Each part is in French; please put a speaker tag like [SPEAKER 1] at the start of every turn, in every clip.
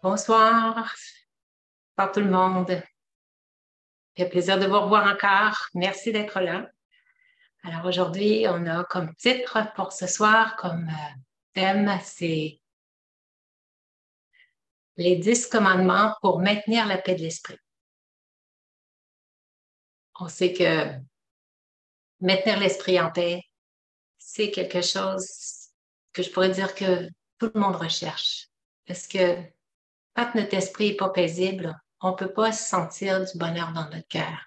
[SPEAKER 1] Bonsoir, par tout le monde. Ça fait plaisir de vous revoir encore. Merci d'être là. Alors aujourd'hui, on a comme titre pour ce soir, comme thème, c'est les 10 commandements pour maintenir la paix de l'esprit. On sait que maintenir l'esprit en paix, c'est quelque chose que je pourrais dire que tout le monde recherche. Parce que quand notre esprit n'est pas paisible, on ne peut pas sentir du bonheur dans notre cœur.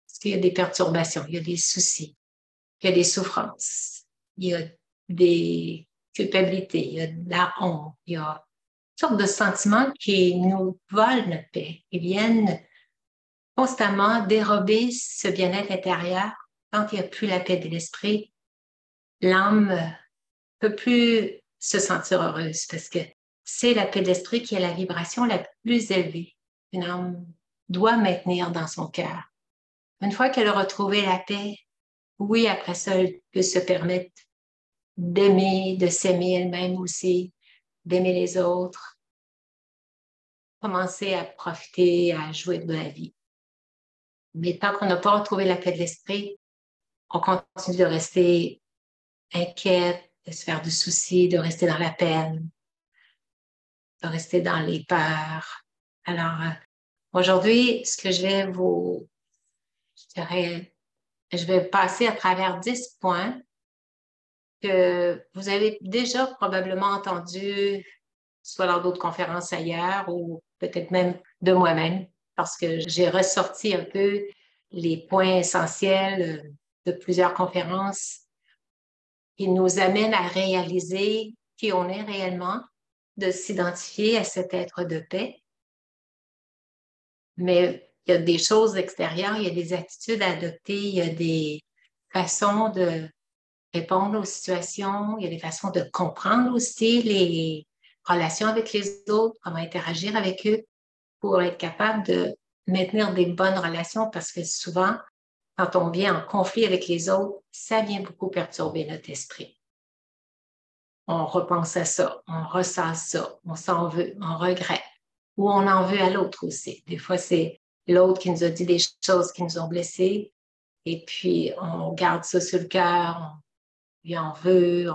[SPEAKER 1] Parce qu'il y a des perturbations, il y a des soucis. Il y a des souffrances, il y a des culpabilités, il y a de la honte, il y a toutes sortes de sentiments qui nous volent notre paix, qui viennent constamment dérober ce bien-être intérieur. Quand il n'y a plus la paix de l'esprit, l'âme ne peut plus se sentir heureuse parce que c'est la paix de l'esprit qui est la vibration la plus élevée qu'une âme doit maintenir dans son cœur. Une fois qu'elle a retrouvé la paix, oui, après ça, elle peut se permettre d'aimer, de s'aimer elle-même aussi, d'aimer les autres, commencer à profiter, à jouir de la vie. Mais tant qu'on n'a pas retrouvé la paix de l'esprit, on continue de rester inquiète, de se faire du souci, de rester dans la peine, de rester dans les peurs. Alors, aujourd'hui, ce que je vais passer à travers 10 points que vous avez déjà probablement entendu, soit lors d'autres conférences ailleurs ou peut-être même de moi-même, parce que j'ai ressorti un peu les points essentiels de plusieurs conférences qui nous amènent à réaliser qui on est réellement, de s'identifier à cet être de paix. Mais il y a des choses extérieures, il y a des attitudes à adopter, il y a des façons de répondre aux situations, il y a des façons de comprendre aussi les relations avec les autres, comment interagir avec eux pour être capable de maintenir des bonnes relations parce que souvent, quand on vient en conflit avec les autres, ça vient beaucoup perturber notre esprit. On repense à ça, on ressasse ça, on s'en veut, on regrette ou on en veut à l'autre aussi. Des fois, c'est l'autre qui nous a dit des choses qui nous ont blessés et puis on garde ça sur le cœur, lui en veut,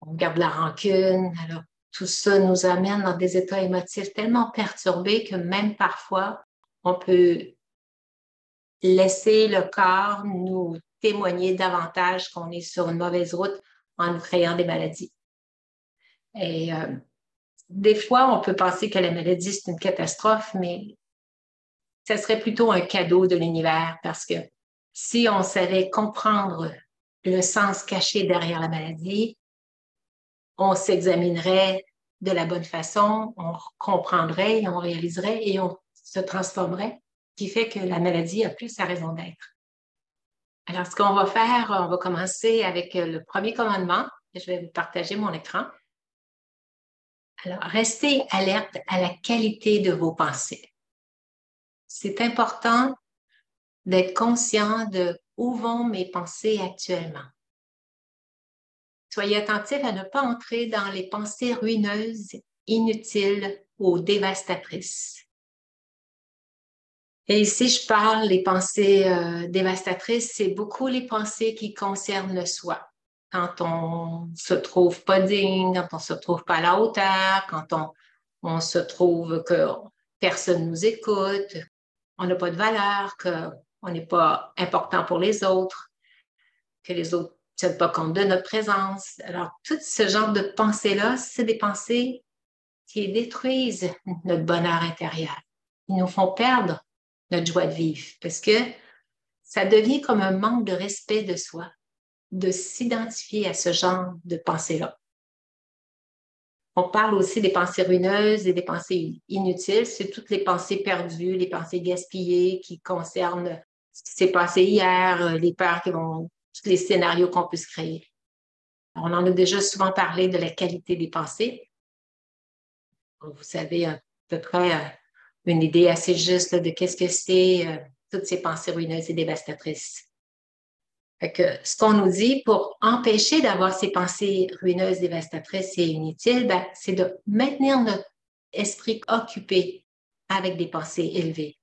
[SPEAKER 1] on garde la rancune. Alors, tout ça nous amène dans des états émotifs tellement perturbés que même parfois, on peut laisser le corps nous témoigner davantage qu'on est sur une mauvaise route en nous créant des maladies. Et des fois, on peut penser que la maladie, c'est une catastrophe, mais ça serait plutôt un cadeau de l'univers parce que si on savait comprendre le sens caché derrière la maladie, on s'examinerait de la bonne façon, on comprendrait et on réaliserait et on se transformerait, ce qui fait que la maladie a plus sa raison d'être. Alors, ce qu'on va faire, on va commencer avec le premier commandement. Je vais vous partager mon écran. Alors, restez alerte à la qualité de vos pensées. C'est important d'être conscient de où vont mes pensées actuellement. Soyez attentif à ne pas entrer dans les pensées ruineuses, inutiles ou dévastatrices. Et ici, je parle des pensées dévastatrices, c'est beaucoup les pensées qui concernent le soi. Quand on se trouve pas digne, quand on se trouve pas à la hauteur, quand on se trouve que personne nous écoute, on n'a pas de valeur, qu'on n'est pas important pour les autres, que les autres ne tiennent pas compte de notre présence. Alors, tout ce genre de pensées-là, c'est des pensées qui détruisent notre bonheur intérieur. Ils nous font perdre notre joie de vivre parce que ça devient comme un manque de respect de soi, de s'identifier à ce genre de pensées-là. On parle aussi des pensées ruineuses et des pensées inutiles. C'est toutes les pensées perdues, les pensées gaspillées qui concernent ce qui s'est passé hier, les peurs qui vont, tous les scénarios qu'on peut se créer. On en a déjà souvent parlé de la qualité des pensées. Vous savez à peu près une idée assez juste de qu'est-ce que c'est toutes ces pensées ruineuses et dévastatrices. Fait que ce qu'on nous dit pour empêcher d'avoir ces pensées ruineuses, dévastatrices et inutiles, c'est de maintenir notre esprit occupé avec des pensées élevées.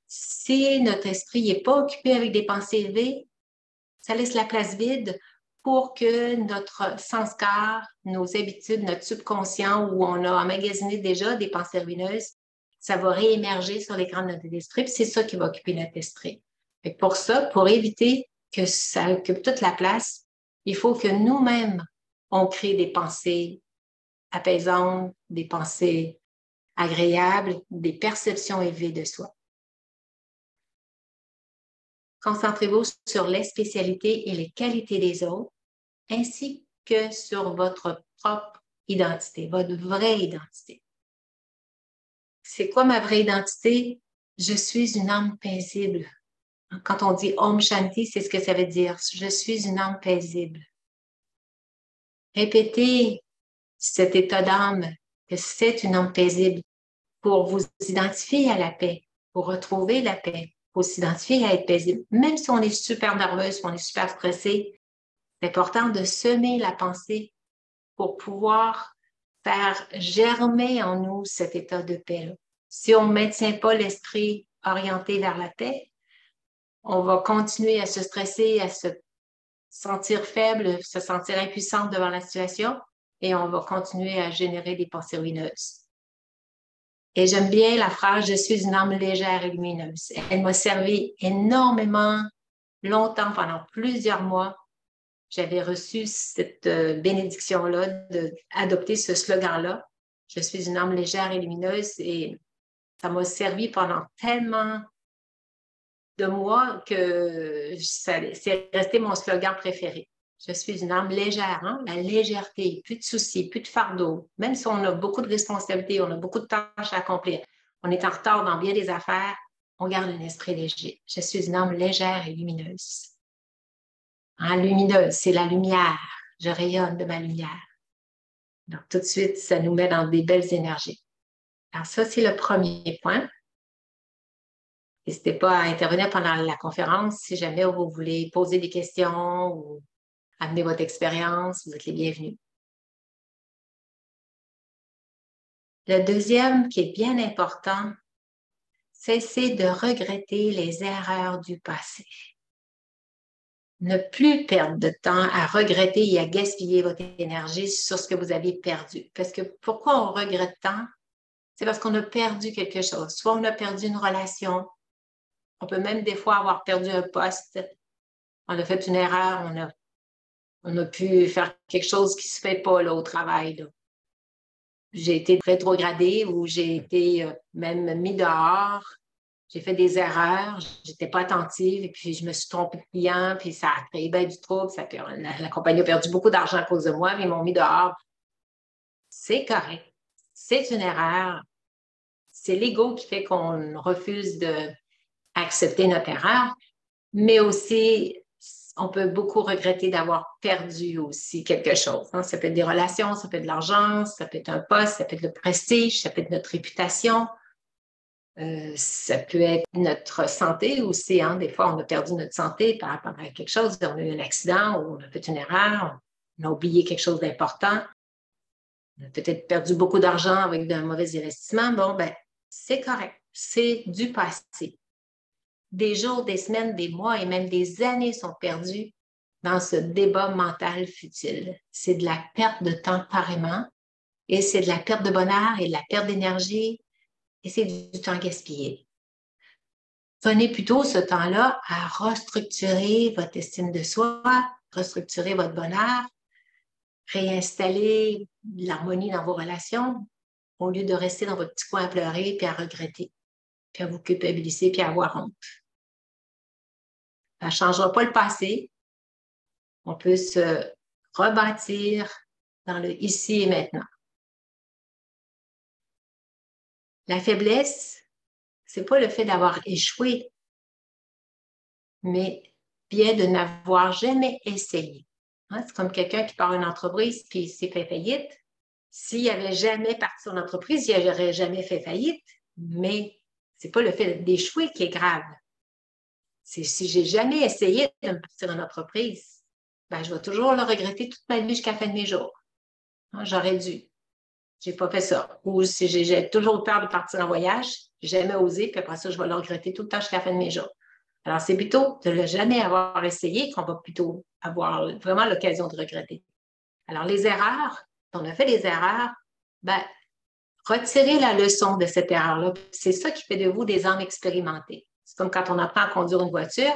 [SPEAKER 1] Si notre esprit n'est pas occupé avec des pensées élevées, ça laisse la place vide pour que notre sens-cœur, nos habitudes, notre subconscient, où on a emmagasiné déjà des pensées ruineuses, ça va réémerger sur l'écran de notre esprit, puis c'est ça qui va occuper notre esprit. Et pour ça, pour éviter que ça occupe toute la place, il faut que nous-mêmes, on crée des pensées apaisantes, des pensées agréables, des perceptions élevées de soi. Concentrez-vous sur les spécialités et les qualités des autres, ainsi que sur votre propre identité, votre vraie identité. C'est quoi ma vraie identité? Je suis une âme paisible. Quand on dit Om Shanti, c'est ce que ça veut dire. Je suis une âme paisible. Répétez cet état d'âme, que c'est une âme paisible, pour vous identifier à la paix, pour retrouver la paix, pour s'identifier à être paisible. Même si on est super nerveuse, si on est super stressé, c'est important de semer la pensée pour pouvoir faire germer en nous cet état de paix-là. Si on ne maintient pas l'esprit orienté vers la paix, on va continuer à se stresser, à se sentir faible, se sentir impuissante devant la situation et on va continuer à générer des pensées ruineuses. Et j'aime bien la phrase « Je suis une âme légère et lumineuse ». Elle m'a servi énormément longtemps, pendant plusieurs mois. J'avais reçu cette bénédiction-là d'adopter ce slogan-là. « Je suis une âme légère et lumineuse » et ça m'a servi pendant tellement de mois que c'est resté mon slogan préféré. Je suis une âme légère, hein? La légèreté, plus de soucis, plus de fardeau. Même si on a beaucoup de responsabilités, on a beaucoup de tâches à accomplir, on est en retard dans bien des affaires, on garde un esprit léger. Je suis une âme légère et lumineuse. Hein, lumineuse, c'est la lumière. Je rayonne de ma lumière. Donc, tout de suite, ça nous met dans des belles énergies. Alors, ça, c'est le premier point. N'hésitez pas à intervenir pendant la conférence si jamais vous voulez poser des questions ou amener votre expérience, vous êtes les bienvenus. Le deuxième qui est bien important, cessez de regretter les erreurs du passé. Ne plus perdre de temps à regretter et à gaspiller votre énergie sur ce que vous avez perdu. Parce que pourquoi on regrette tant? C'est parce qu'on a perdu quelque chose. Soit on a perdu une relation, on peut même des fois avoir perdu un poste, on a fait une erreur, on a pu faire quelque chose qui ne se fait pas là, au travail. Là. J'ai été rétrogradée ou j'ai été même mis dehors. J'ai fait des erreurs, j'étais pas attentive et puis je me suis trompée de client, puis ça a créé bien du trouble. La compagnie a perdu beaucoup d'argent à cause de moi, mais ils m'ont mis dehors. C'est correct. C'est une erreur. C'est l'ego qui fait qu'on refuse d'accepter notre erreur, mais aussi, on peut beaucoup regretter d'avoir perdu aussi quelque chose. Hein. Ça peut être des relations, ça peut être de l'argent, ça peut être un poste, ça peut être le prestige, ça peut être notre réputation. Ça peut être notre santé aussi. Hein. Des fois, on a perdu notre santé par rapport à quelque chose. On a eu un accident ou on a fait une erreur, on a oublié quelque chose d'important. On a peut-être perdu beaucoup d'argent avec un mauvais investissement. Bon, ben, c'est correct. C'est du passé. Des jours, des semaines, des mois et même des années sont perdus dans ce débat mental futile. C'est de la perte de temps carrément et c'est de la perte de bonheur et de la perte d'énergie et c'est du temps gaspillé. Prenez plutôt ce temps-là à restructurer votre estime de soi, restructurer votre bonheur, réinstaller l'harmonie dans vos relations au lieu de rester dans votre petit coin à pleurer puis à regretter, puis à vous culpabiliser puis à avoir honte. Ça ne changera pas le passé. On peut se rebâtir dans le ici et maintenant. La faiblesse, ce n'est pas le fait d'avoir échoué, mais bien de n'avoir jamais essayé. Hein, c'est comme quelqu'un qui part une entreprise puis il s'est fait faillite. S'il n'avait jamais parti son entreprise, il n'aurait jamais fait faillite, mais ce n'est pas le fait d'échouer qui est grave. C'est si j'ai jamais essayé de me partir une entreprise, ben, je vais toujours le regretter toute ma vie jusqu'à la fin de mes jours. Hein, j'aurais dû. j'ai pas fait ça. Ou si j'ai toujours peur de partir en voyage, j'ai jamais osé, puis après ça, je vais le regretter tout le temps jusqu'à la fin de mes jours. Alors, c'est plutôt de ne jamais avoir essayé qu'on va plutôt avoir vraiment l'occasion de regretter. Alors, les erreurs, si on a fait des erreurs, ben, retirez la leçon de cette erreur-là. C'est ça qui fait de vous des âmes expérimentées. C'est comme quand on apprend à conduire une voiture.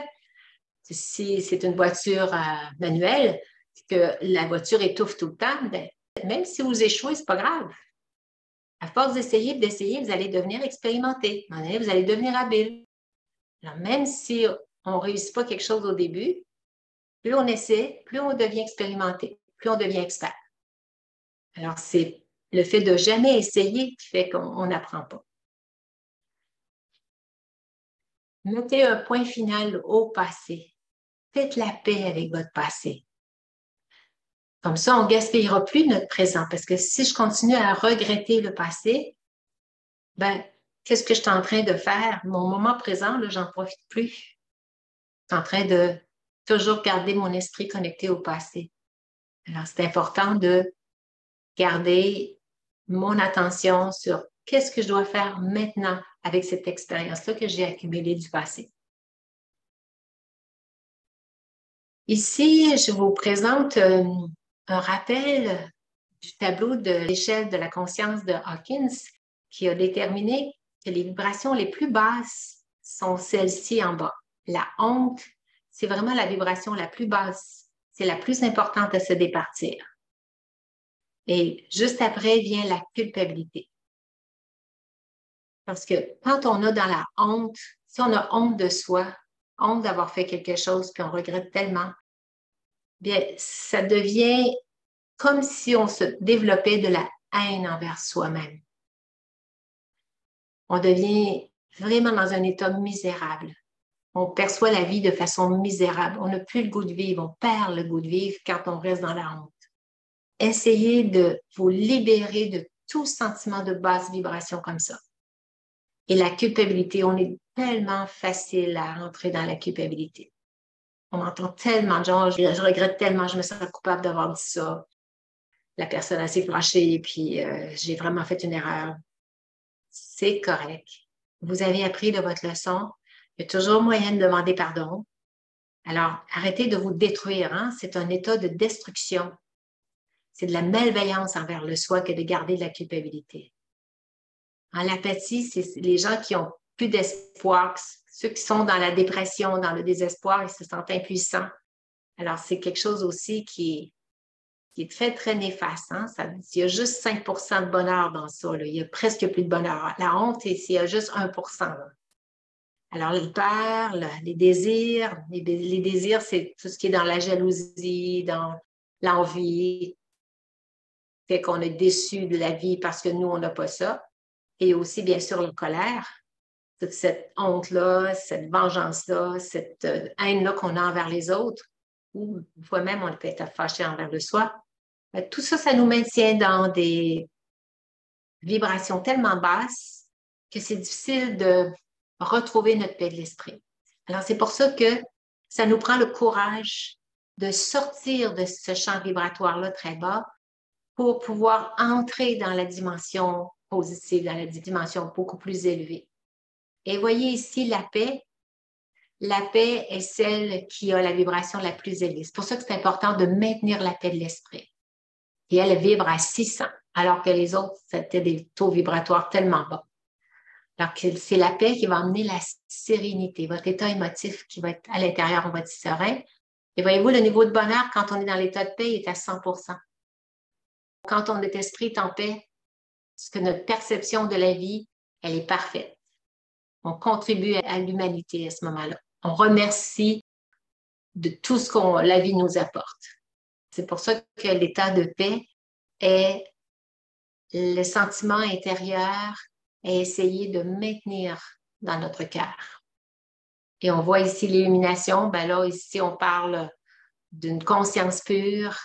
[SPEAKER 1] Si c'est une voiture manuelle, que la voiture étouffe tout le temps, ben, même si vous échouez, ce n'est pas grave. À force d'essayer, vous allez devenir expérimenté. À un moment donné, vous allez devenir habile. Alors, même si on ne réussit pas quelque chose au début, plus on essaie, plus on devient expérimenté, plus on devient expert. Alors, c'est le fait de jamais essayer qui fait qu'on n'apprend pas. Mettez un point final au passé. Faites la paix avec votre passé. Comme ça, on ne gaspillera plus notre présent. Parce que si je continue à regretter le passé, ben, qu'est-ce que je suis en train de faire? Mon moment présent, je n'en profite plus. Je suis en train de toujours garder mon esprit connecté au passé. Alors, c'est important de garder mon attention sur qu'est-ce que je dois faire maintenant avec cette expérience-là que j'ai accumulée du passé. Ici, je vous présente un rappel du tableau de l'échelle de la conscience de Hawkins qui a déterminé que les vibrations les plus basses sont celles-ci en bas. La honte, c'est vraiment la vibration la plus basse. C'est la plus importante à se départir. Et juste après vient la culpabilité. Parce que quand on est dans la honte, si on a honte de soi, honte d'avoir fait quelque chose, puis on regrette tellement, bien, ça devient comme si on se développait de la haine envers soi-même. On devient vraiment dans un état misérable. On perçoit la vie de façon misérable. On n'a plus le goût de vivre. On perd le goût de vivre quand on reste dans la honte. Essayez de vous libérer de tout sentiment de basse vibration comme ça. Et la culpabilité, on est tellement facile à rentrer dans la culpabilité. On entend tellement de gens, je regrette tellement, je me sens coupable d'avoir dit ça. La personne a s'est fâchée, puis j'ai vraiment fait une erreur. C'est correct. Vous avez appris de votre leçon. Il y a toujours moyen de demander pardon. Alors, arrêtez de vous détruire. Hein? C'est un état de destruction. C'est de la malveillance envers le soi que de garder de la culpabilité. En l'apathie, c'est les gens qui ont plus d'espoir, ceux qui sont dans la dépression, dans le désespoir, ils se sentent impuissants. Alors, c'est quelque chose aussi qui est très, très néfaste. Hein? Il y a juste 5 de bonheur dans ça. Là. Il y a presque plus de bonheur. La honte, il y a juste 1 là. Alors, les peurs, les désirs, les désirs, c'est tout ce qui est dans la jalousie, dans l'envie, fait qu'on est déçu de la vie parce que nous, on n'a pas ça. Et aussi, bien sûr, la colère, toute cette honte-là, cette vengeance-là, cette haine-là qu'on a envers les autres, ou une fois même, on peut être fâché envers le soi. Tout ça, ça nous maintient dans des vibrations tellement basses que c'est difficile de retrouver notre paix de l'esprit. Alors, c'est pour ça que ça nous prend le courage de sortir de ce champ vibratoire-là très bas pour pouvoir entrer dans la dimension positive, dans la dimension beaucoup plus élevée. Et voyez ici la paix. La paix est celle qui a la vibration la plus élevée. C'est pour ça que c'est important de maintenir la paix de l'esprit. Et elle vibre à 600, alors que les autres, c'était des taux vibratoires tellement bas. Alors que c'est la paix qui va amener la sérénité, votre état émotif qui va être à l'intérieur, on va être serein. Et voyez-vous, le niveau de bonheur, quand on est dans l'état de paix, il est à 100%. Quand on est esprit en paix, parce que notre perception de la vie, elle est parfaite. On contribue à l'humanité à ce moment-là. On remercie de tout ce que la vie nous apporte. C'est pour ça que l'état de paix est le sentiment intérieur à essayer de maintenir dans notre cœur. Et on voit ici l'illumination. Ben là, ici, on parle d'une conscience pure.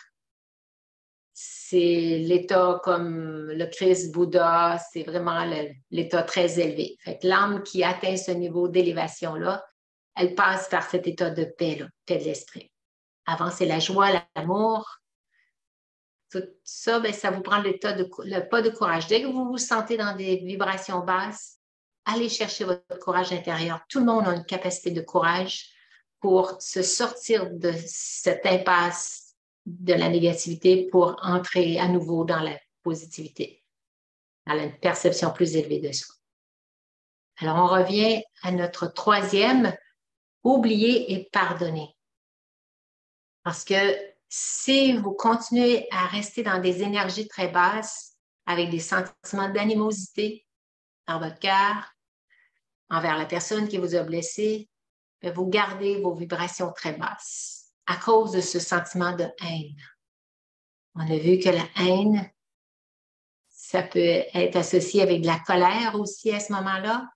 [SPEAKER 1] C'est l'état comme le Christ, Bouddha, c'est vraiment l'état très élevé. Fait que l'âme qui atteint ce niveau d'élévation-là, elle passe par cet état de paix, là, paix de l'esprit. Avant, c'est la joie, l'amour. tout ça, bien, ça vous prend le pas de courage. Dès que vous vous sentez dans des vibrations basses, allez chercher votre courage intérieur. Tout le monde a une capacité de courage pour se sortir de cette impasse de la négativité pour entrer à nouveau dans la positivité, dans la perception plus élevée de soi. Alors, on revient à notre troisième, oublier et pardonner. Parce que si vous continuez à rester dans des énergies très basses, avec des sentiments d'animosité dans votre cœur, envers la personne qui vous a blessé, vous gardez vos vibrations très basses à cause de ce sentiment de haine. On a vu que la haine, ça peut être associé avec de la colère aussi à ce moment-là.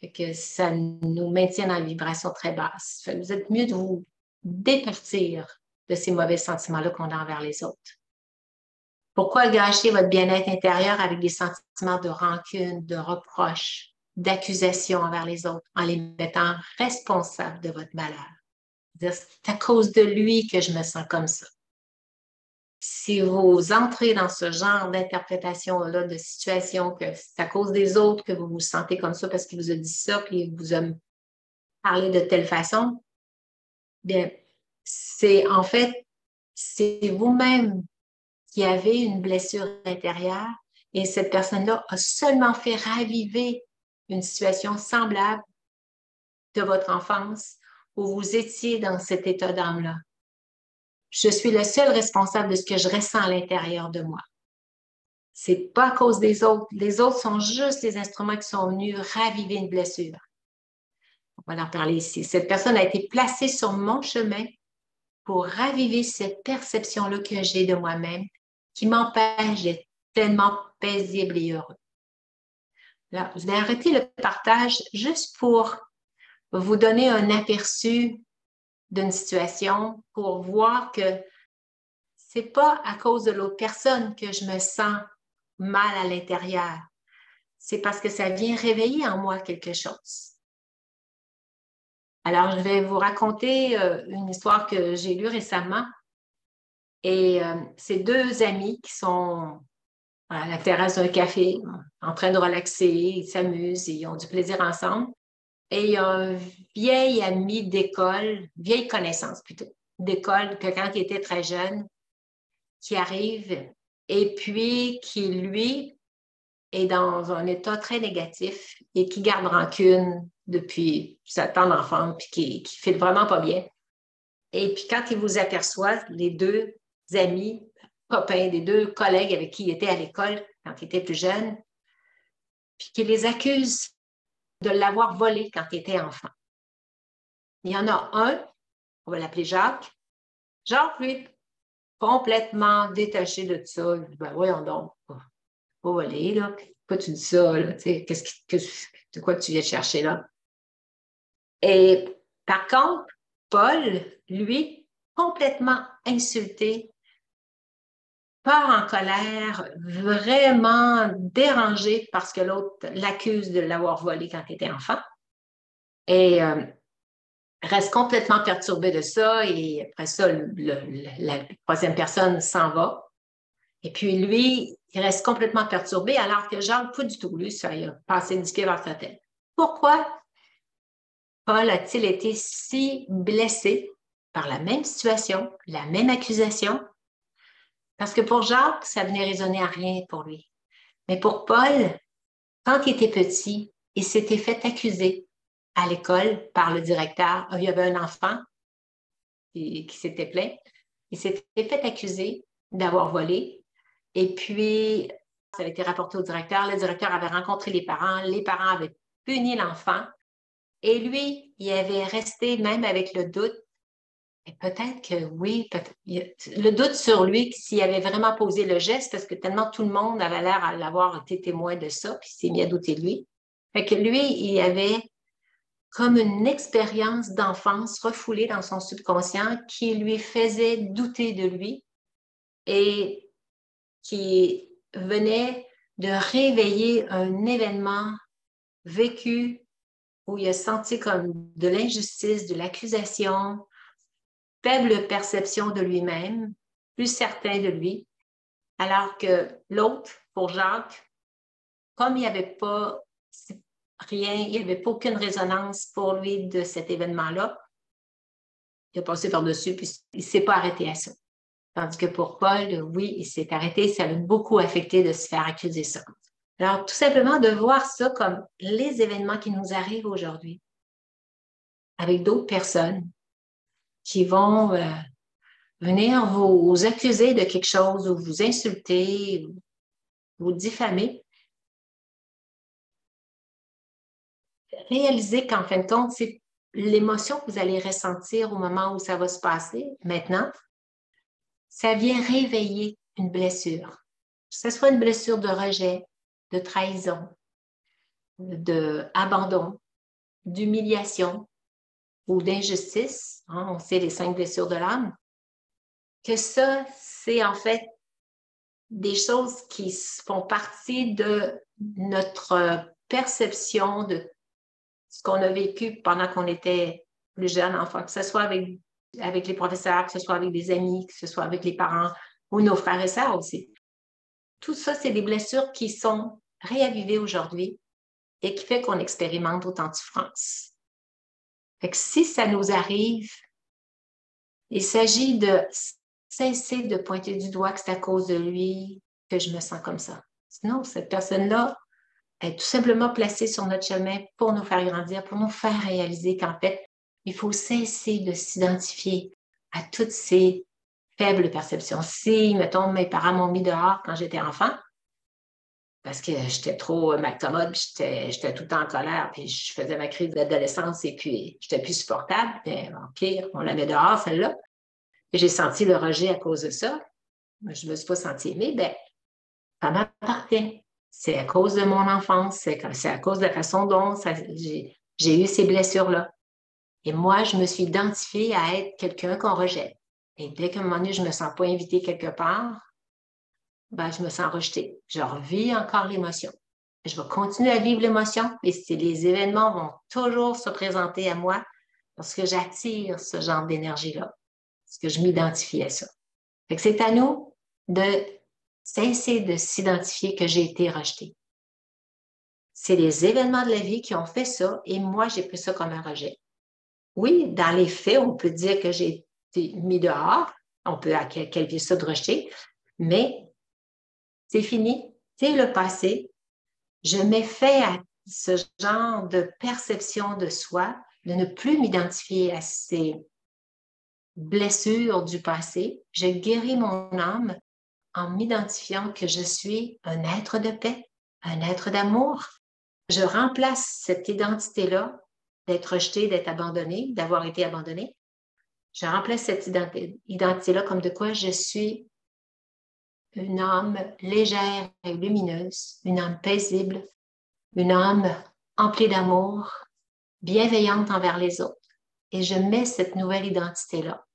[SPEAKER 1] Fait que ça nous maintient dans une vibration très basse. Fait que vous êtes mieux de vous départir de ces mauvais sentiments-là qu'on a envers les autres. Pourquoi gâcher votre bien-être intérieur avec des sentiments de rancune, de reproche, d'accusation envers les autres en les mettant responsables de votre malheur? C'est à cause de lui que je me sens comme ça. Si vous entrez dans ce genre d'interprétation-là, de situation, que c'est à cause des autres que vous vous sentez comme ça parce qu'il vous a dit ça, puis il vous a parlé de telle façon, bien, c'est vous-même qui avez une blessure intérieure et cette personne-là a seulement fait raviver une situation semblable de votre enfance où vous étiez dans cet état d'âme-là. Je suis le seul responsable de ce que je ressens à l'intérieur de moi. C'est pas à cause des autres. Les autres sont juste les instruments qui sont venus raviver une blessure. On va en parler ici. Cette personne a été placée sur mon chemin pour raviver cette perception-là que j'ai de moi-même qui m'empêche d'être tellement paisible et heureux. Là, je vais arrêter le partage juste pour vous donner un aperçu d'une situation pour voir que c'est pas à cause de l'autre personne que je me sens mal à l'intérieur. C'est parce que ça vient réveiller en moi quelque chose. Alors, je vais vous raconter une histoire que j'ai lue récemment. Et c'est deux amis qui sont à la terrasse d'un café, en train de relaxer, ils s'amusent, ils ont du plaisir ensemble. Et il y a un vieil ami d'école, vieille connaissance plutôt, d'école, que quand il était très jeune, qui arrive et puis qui, lui, est dans un état très négatif et qui garde rancune depuis sa tendre enfance puis qui fait vraiment pas bien. Et puis quand il vous aperçoit, les deux amis, copains, des deux collègues avec qui il était à l'école quand il était plus jeune, puis qui les accuse de l'avoir volé quand il était enfant. Il y en a un, on va l'appeler Jacques. Jacques, lui, complètement détaché de ça. Il dit, ben voyons donc, pas voler, là. Pourquoi tu dis ça, là? De quoi tu viens chercher là? Et par contre, Paul, lui, complètement insulté, part en colère, vraiment dérangé parce que l'autre l'accuse de l'avoir volé quand il était enfant. Et reste complètement perturbé de ça. Et après ça, la troisième personne s'en va. Et puis lui, il reste complètement perturbé alors que Jacques, pas du tout, lui, ça il a passé 10 pieds vers sa tête. Pourquoi Paul a-t-il été si blessé par la même situation, la même accusation? Parce que pour Jacques, ça venait résonner à rien pour lui. Mais pour Paul, quand il était petit, il s'était fait accuser à l'école par le directeur. Il y avait un enfant qui s'était plaint. Il s'était fait accuser d'avoir volé. Et puis, ça avait été rapporté au directeur. Le directeur avait rencontré les parents. Les parents avaient puni l'enfant. Et lui, il avait resté même avec le doute. Et peut-être que oui, le doute sur lui, s'il avait vraiment posé le geste, parce que tellement tout le monde avait l'air à l'avoir été témoin de ça, puis il s'est mis à douter de lui. Fait que lui, il avait comme une expérience d'enfance refoulée dans son subconscient qui lui faisait douter de lui et qui venait de réveiller un événement vécu où il a senti comme de l'injustice, de l'accusation, faible perception de lui-même plus certain de lui, alors que l'autre, pour Jacques, comme il n'y avait pas rien, il n'y avait pas aucune résonance pour lui de cet événement-là, il a passé par-dessus, puis il ne s'est pas arrêté à ça. Tandis que pour Paul, oui, il s'est arrêté, ça l'a beaucoup affecté de se faire accuser ça. Alors, tout simplement de voir ça comme les événements qui nous arrivent aujourd'hui, avec d'autres personnes qui vont venir vous accuser de quelque chose ou vous insulter, ou vous diffamer. Réalisez qu'en fin de compte, c'est l'émotion que vous allez ressentir au moment où ça va se passer, maintenant, ça vient réveiller une blessure. Que ce soit une blessure de rejet, de trahison, d'abandon, d'humiliation ou d'injustice, hein, on sait les 5 blessures de l'âme, que ça, c'est en fait des choses qui font partie de notre perception de ce qu'on a vécu pendant qu'on était plus jeune enfant, que ce soit avec les professeurs, que ce soit avec des amis, que ce soit avec les parents ou nos frères et sœurs aussi. Tout ça, c'est des blessures qui sont réavivées aujourd'hui et qui fait qu'on expérimente autant de souffrance. Fait que si ça nous arrive, il s'agit de cesser de pointer du doigt que c'est à cause de lui que je me sens comme ça. Sinon, cette personne-là est tout simplement placée sur notre chemin pour nous faire grandir, pour nous faire réaliser qu'en fait, il faut cesser de s'identifier à toutes ces faibles perceptions. Si, mettons, mes parents m'ont mis dehors quand j'étais enfant, parce que j'étais trop malcommode, puis j'étais tout le temps en colère, puis je faisais ma crise d'adolescence et puis j'étais plus supportable. Mais en pire, on la met dehors, celle-là. Et j'ai senti le rejet à cause de ça. Je ne me suis pas sentie aimée. Bien, ça m'appartient. C'est à cause de mon enfance, c'est à cause de la façon dont j'ai eu ces blessures-là. Et moi, je me suis identifiée à être quelqu'un qu'on rejette. Et dès qu'à un moment donné, je ne me sens pas invitée quelque part, ben, je me sens rejetée. Je revis encore l'émotion. Je vais continuer à vivre l'émotion et les événements vont toujours se présenter à moi parce que j'attire ce genre d'énergie-là, parce que je m'identifie à ça. Fait que c'est à nous de cesser de s'identifier que j'ai été rejetée. C'est les événements de la vie qui ont fait ça et moi, j'ai pris ça comme un rejet. Oui, dans les faits, on peut dire que j'ai été mis dehors, on peut qualifier ça de rejet, mais c'est fini, c'est le passé. Je mets fin à ce genre de perception de soi, de ne plus m'identifier à ces blessures du passé. Je guéris mon âme en m'identifiant que je suis un être de paix, un être d'amour. Je remplace cette identité-là d'être rejetée, d'être abandonnée, d'avoir été abandonnée. Je remplace cette identité-là comme de quoi je suis une âme légère et lumineuse, une âme paisible, une âme emplie d'amour, bienveillante envers les autres. Et je mets cette nouvelle identité-là.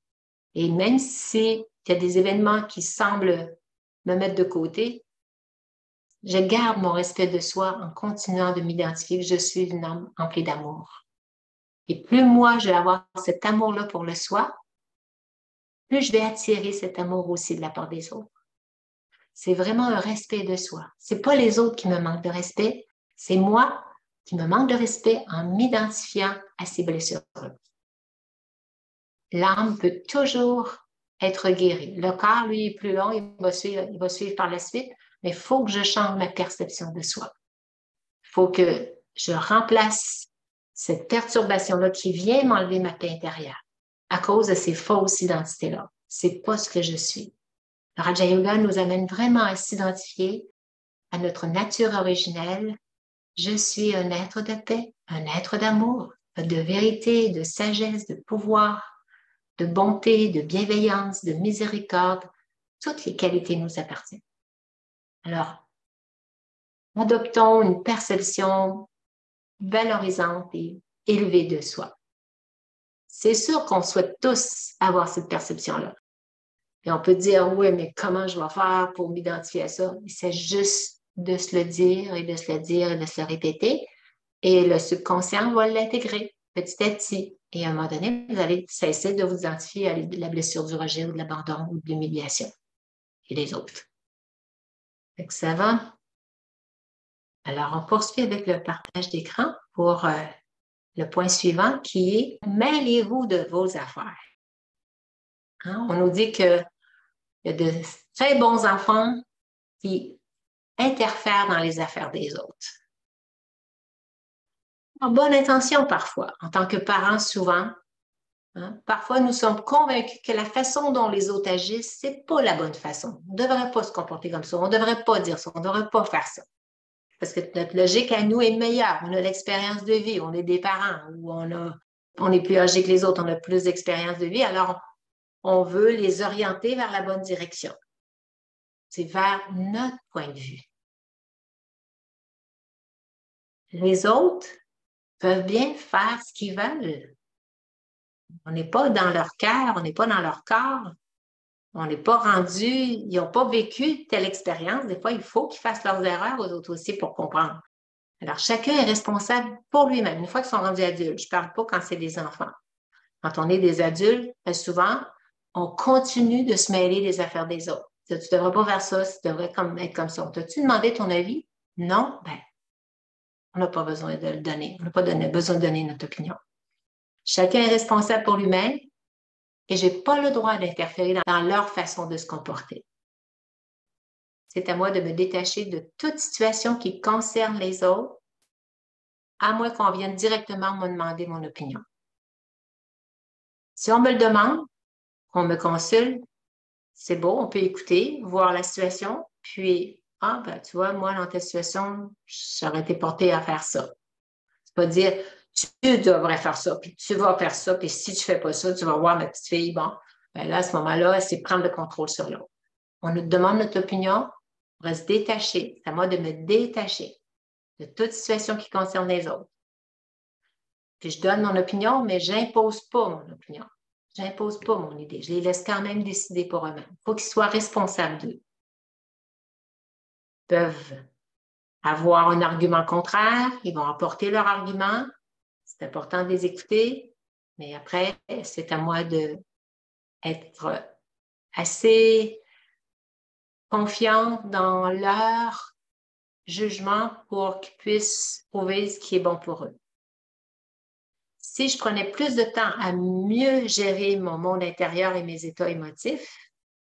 [SPEAKER 1] Et même s'il y a des événements qui semblent me mettre de côté, je garde mon respect de soi en continuant de m'identifier que je suis une âme emplie d'amour. Et plus moi, je vais avoir cet amour-là pour le soi, plus je vais attirer cet amour aussi de la part des autres. C'est vraiment un respect de soi. C'est pas les autres qui me manquent de respect, c'est moi qui me manque de respect en m'identifiant à ces blessures-là. L'âme peut toujours être guérie. Le corps, lui, est plus long, il va suivre par la suite, mais il faut que je change ma perception de soi. Il faut que je remplace cette perturbation-là qui vient m'enlever ma paix intérieure à cause de ces fausses identités-là. C'est pas ce que je suis. Le Raja Yoga nous amène vraiment à s'identifier à notre nature originelle. Je suis un être de paix, un être d'amour, de vérité, de sagesse, de pouvoir, de bonté, de bienveillance, de miséricorde. Toutes les qualités nous appartiennent. Alors, adoptons une perception valorisante et élevée de soi. C'est sûr qu'on souhaite tous avoir cette perception-là. Et on peut dire, oui, mais comment je vais faire pour m'identifier à ça? C'est juste de se le dire et de se le dire et de se le répéter. Et le subconscient va l'intégrer petit à petit.
[SPEAKER 2] Et à un moment donné, vous allez cesser de vous identifier à la blessure du rejet ou de l'abandon ou de l'humiliation et les autres. Fait que ça va? Alors, on poursuit avec le partage d'écran pour le point suivant qui est « Mêlez-vous de vos affaires ». Hein? On nous dit qu'il y a de très bons enfants qui interfèrent dans les affaires des autres. En bonne intention parfois, en tant que parents souvent. Hein? Parfois, nous sommes convaincus que la façon dont les autres agissent, c'est pas la bonne façon. On ne devrait pas se comporter comme ça, on ne devrait pas dire ça, on ne devrait pas faire ça. Parce que notre logique à nous est meilleure. On a l'expérience de vie, on est des parents, ou on est plus âgés que les autres, on a plus d'expérience de vie, alors on veut les orienter vers la bonne direction. C'est vers notre point de vue. Les autres peuvent bien faire ce qu'ils veulent. On n'est pas dans leur cœur, on n'est pas dans leur corps. On n'est pas rendu, ils n'ont pas vécu telle expérience. Des fois, il faut qu'ils fassent leurs erreurs aux autres aussi pour comprendre. Alors, chacun est responsable pour lui-même. Une fois qu'ils sont rendus adultes, je ne parle pas quand c'est des enfants. Quand on est des adultes, très souvent, on continue de se mêler des affaires des autres. Tu ne devrais pas faire ça, tu devrais être comme ça. T'as-tu demandé ton avis? Non? Ben, on n'a pas besoin de le donner. On n'a pas besoin de donner notre opinion. Chacun est responsable pour lui-même et je n'ai pas le droit d'interférer dans leur façon de se comporter. C'est à moi de me détacher de toute situation qui concerne les autres, à moins qu'on vienne directement me demander mon opinion. Si on me le demande, qu'on me consulte, c'est beau, on peut écouter, voir la situation, puis, tu vois, moi, dans ta situation, j'aurais été portée à faire ça. C'est pas dire, tu devrais faire ça, puis tu vas faire ça, puis si tu fais pas ça, tu vas voir ma petite fille, bon, ben là, à ce moment-là, c'est prendre le contrôle sur l'autre. On nous demande notre opinion, on va se détacher. C'est à moi de me détacher de toute situation qui concerne les autres. Puis je donne mon opinion, mais je n'impose pas mon opinion. Je n'impose pas mon idée. Je les laisse quand même décider pour eux-mêmes. Il faut qu'ils soient responsables d'eux. Ils peuvent avoir un argument contraire, ils vont apporter leur argument. C'est important de les écouter, mais après, c'est à moi d'être assez confiante dans leur jugement pour qu'ils puissent trouver ce qui est bon pour eux. Si je prenais plus de temps à mieux gérer mon monde intérieur et mes états émotifs,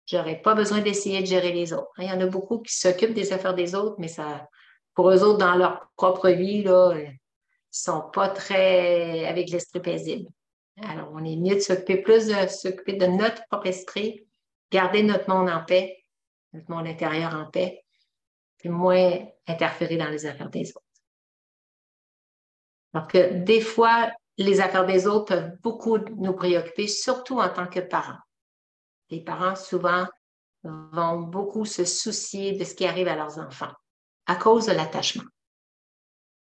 [SPEAKER 2] je n'aurais pas besoin d'essayer de gérer les autres. Il y en a beaucoup qui s'occupent des affaires des autres, mais ça, pour eux autres, dans leur propre vie, là, ils ne sont pas très avec l'esprit paisible. Alors, on est mieux de s'occuper de notre propre esprit, garder notre monde en paix, notre monde intérieur en paix, puis moins interférer dans les affaires des autres. Parce que des fois, les affaires des autres peuvent beaucoup nous préoccuper, surtout en tant que parents. Les parents, souvent, vont beaucoup se soucier de ce qui arrive à leurs enfants à cause de l'attachement.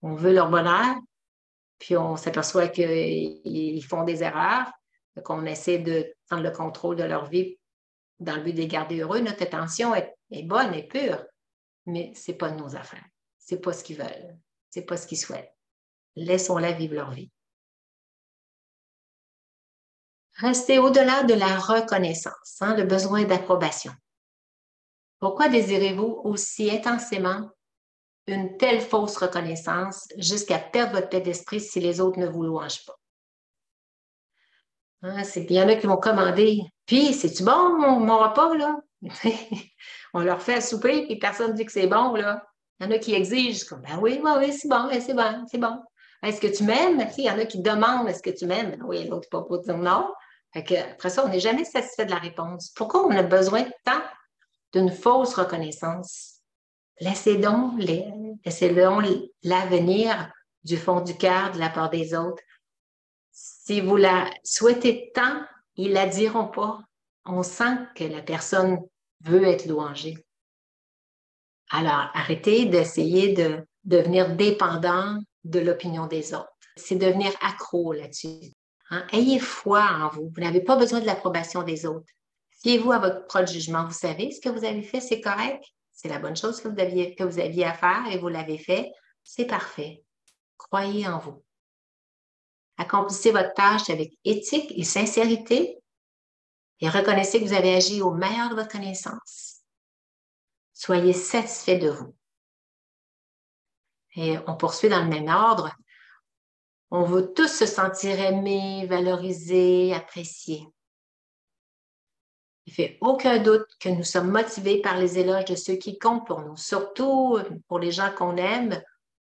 [SPEAKER 2] On veut leur bonheur, puis on s'aperçoit qu'ils font des erreurs, qu'on essaie de prendre le contrôle de leur vie dans le but de les garder heureux. Notre attention est bonne et pure, mais ce n'est pas de nos affaires. Ce n'est pas ce qu'ils veulent. Ce n'est pas ce qu'ils souhaitent. Laissons-les vivre leur vie. Restez au-delà de la reconnaissance, le besoin d'approbation. Pourquoi désirez-vous aussi intensément une telle fausse reconnaissance jusqu'à perdre votre paix d'esprit si les autres ne vous louangent pas? Il y en a qui vont commander. Puis, c'est-tu bon, mon repas, là? On leur fait à souper, puis personne ne dit que c'est bon, là. Il y en a qui exigent, comme, ben oui, c'est bon, c'est bon, c'est bon. Est-ce que tu m'aimes? Il y en a qui demandent, est-ce que tu m'aimes? Ben oui, l'autre pas pour dire non. Après ça, on n'est jamais satisfait de la réponse. Pourquoi on a besoin tant d'une fausse reconnaissance? Laissez donc l'avenir du fond du cœur de la part des autres. Si vous la souhaitez tant, ils ne la diront pas. On sent que la personne veut être louangée. Alors, arrêtez d'essayer de devenir dépendant de l'opinion des autres. C'est devenir accro là-dessus. Ayez foi en vous. Vous n'avez pas besoin de l'approbation des autres. Fiez-vous à votre propre jugement. Vous savez, ce que vous avez fait, c'est correct. C'est la bonne chose que vous aviez à faire et vous l'avez fait. C'est parfait. Croyez en vous.
[SPEAKER 1] Accomplissez votre tâche avec éthique et sincérité et reconnaissez que vous avez agi au meilleur de votre connaissance. Soyez satisfait de vous. Et on poursuit dans le même ordre. On veut tous se sentir aimés, valorisés, appréciés. Il ne fait aucun doute que nous sommes motivés par les éloges de ceux qui comptent pour nous. Surtout pour les gens qu'on aime,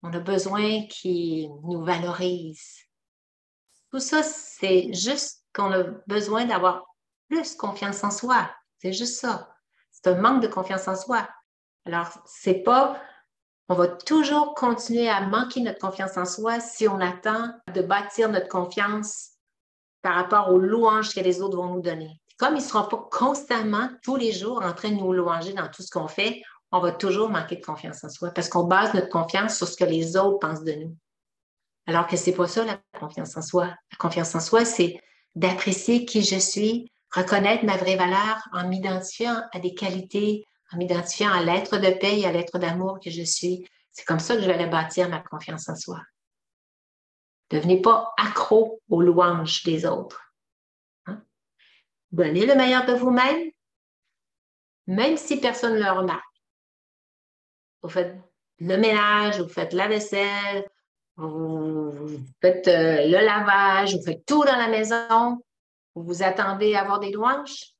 [SPEAKER 1] on a besoin qu'ils nous valorisent. Tout ça, c'est juste qu'on a besoin d'avoir plus confiance en soi. C'est juste ça. C'est un manque de confiance en soi. Alors, c'est pas... On va toujours continuer à manquer notre confiance en soi si on attend de bâtir notre confiance par rapport aux louanges que les autres vont nous donner. Comme ils ne seront pas constamment, tous les jours, en train de nous louanger dans tout ce qu'on fait, on va toujours manquer de confiance en soi parce qu'on base notre confiance sur ce que les autres pensent de nous. Alors que ce n'est pas ça, la confiance en soi. La confiance en soi, c'est d'apprécier qui je suis, reconnaître ma vraie valeur en m'identifiant à des qualités, en m'identifiant à l'être de paix et à l'être d'amour que je suis. C'est comme ça que je vais aller bâtir ma confiance en soi. Devenez pas accro aux louanges des autres. Hein? Donnez le meilleur de vous-même, même si personne ne le remarque. Vous faites le ménage, vous faites la vaisselle, vous faites le lavage, vous faites tout dans la maison, vous vous attendez à avoir des louanges.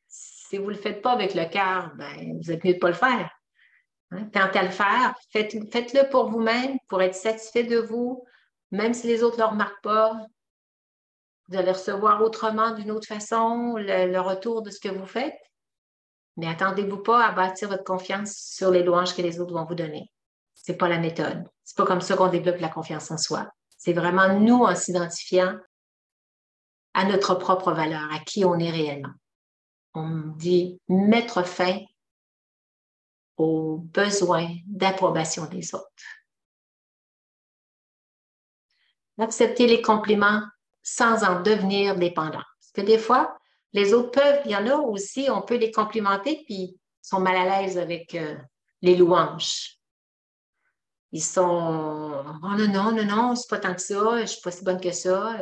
[SPEAKER 1] Si vous ne le faites pas avec le cœur, ben, vous êtes mieux de ne pas le faire. Hein? Quant à le faire, faites-le pour vous-même, pour être satisfait de vous, même si les autres ne le remarquent pas. Vous allez recevoir autrement, d'une autre façon, le retour de ce que vous faites. Mais attendez-vous pas à bâtir votre confiance sur les louanges que les autres vont vous donner. Ce n'est pas la méthode. C'est pas comme ça qu'on développe la confiance en soi. C'est vraiment nous en s'identifiant à notre propre valeur, à qui on est réellement. On dit mettre fin aux besoins d'approbation des autres. Accepter les compliments sans en devenir dépendant. Parce que des fois, les autres peuvent, il y en a aussi, on peut les complimenter, puis ils sont mal à l'aise avec les louanges. Ils sont, oh non, non, non, c'est pas tant que ça, je suis pas si bonne que ça.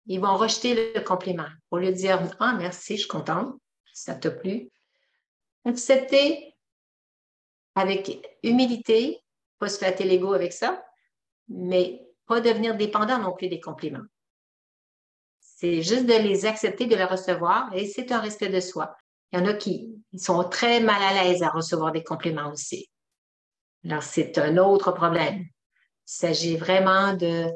[SPEAKER 1] Ils vont rejeter le compliment. Au lieu de dire, ah, merci, je suis contente, ça t'a plu. Accepter avec humilité, pas se flatter l'ego avec ça, mais pas devenir dépendant non plus des compliments. C'est juste de les accepter, de les recevoir, et c'est un respect de soi. Il y en a qui sont très mal à l'aise à recevoir des compliments aussi. Alors, c'est un autre problème. Il s'agit vraiment de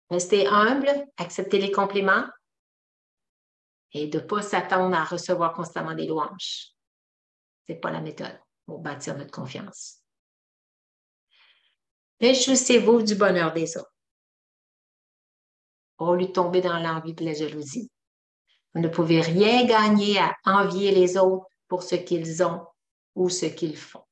[SPEAKER 1] rester humble, accepter les compliments et de ne pas s'attendre à recevoir constamment des louanges. Ce n'est pas la méthode pour bâtir notre confiance. Réjouissez-vous du bonheur des autres. Au lieu de tomber dans l'envie et la jalousie. Vous ne pouvez rien gagner à envier les autres pour ce qu'ils ont ou ce qu'ils font.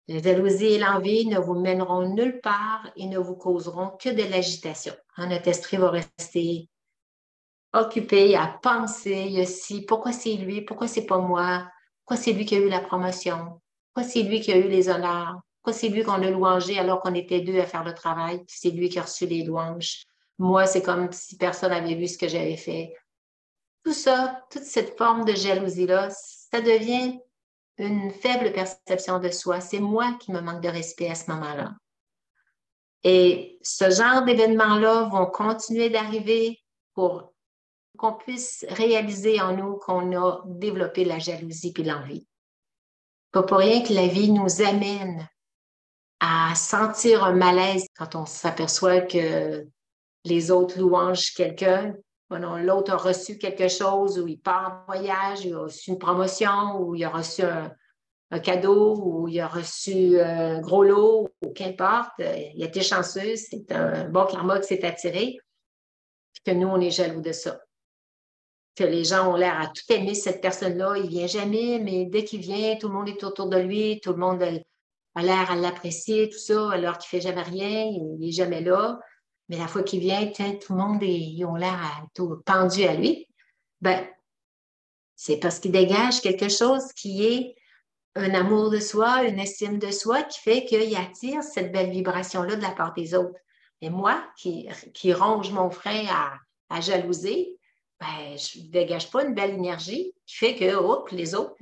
[SPEAKER 1] La jalousie et l'envie ne vous mèneront nulle part et ne vous causeront que de l'agitation. Notre esprit va rester occupé à penser aussi pourquoi c'est lui, pourquoi c'est pas moi, pourquoi c'est lui qui a eu la promotion, pourquoi c'est lui qui a eu les honneurs, pourquoi c'est lui qu'on a louangé alors qu'on était deux à faire le travail, puis c'est lui qui a reçu les louanges. Moi, c'est comme si personne n'avait vu ce que j'avais fait. Tout ça, toute cette forme de jalousie-là, ça devient une faible perception de soi. C'est moi qui me manque de respect à ce moment-là. Et ce genre d'événements-là vont continuer d'arriver pour qu'on puisse réaliser en nous qu'on a développé la jalousie et l'envie. Pas pour rien que la vie nous amène à sentir un malaise quand on s'aperçoit que les autres louangent quelqu'un. L'autre a reçu quelque chose, ou il part en voyage, il a reçu une promotion, ou il a reçu un cadeau, ou il a reçu un gros lot, ou qu'importe. Il a été chanceux, c'est un bon karma qui s'est attiré. Puis que nous, on est jaloux de ça. Que les gens ont l'air à tout aimer cette personne-là. Il ne vient jamais, mais dès qu'il vient, tout le monde est autour de lui, tout le monde a l'air à l'apprécier, tout ça, alors qu'il ne fait jamais rien, il n'est jamais là. Mais la fois qu'il vient, tout le monde ils ont l'air tout pendu à lui. Ben, c'est parce qu'il dégage quelque chose qui est un amour de soi, une estime de soi qui fait qu'il attire cette belle vibration-là de la part des autres. Et moi, qui ronge mon frein à jalouser, ben, je ne dégage pas une belle énergie qui fait que les autres,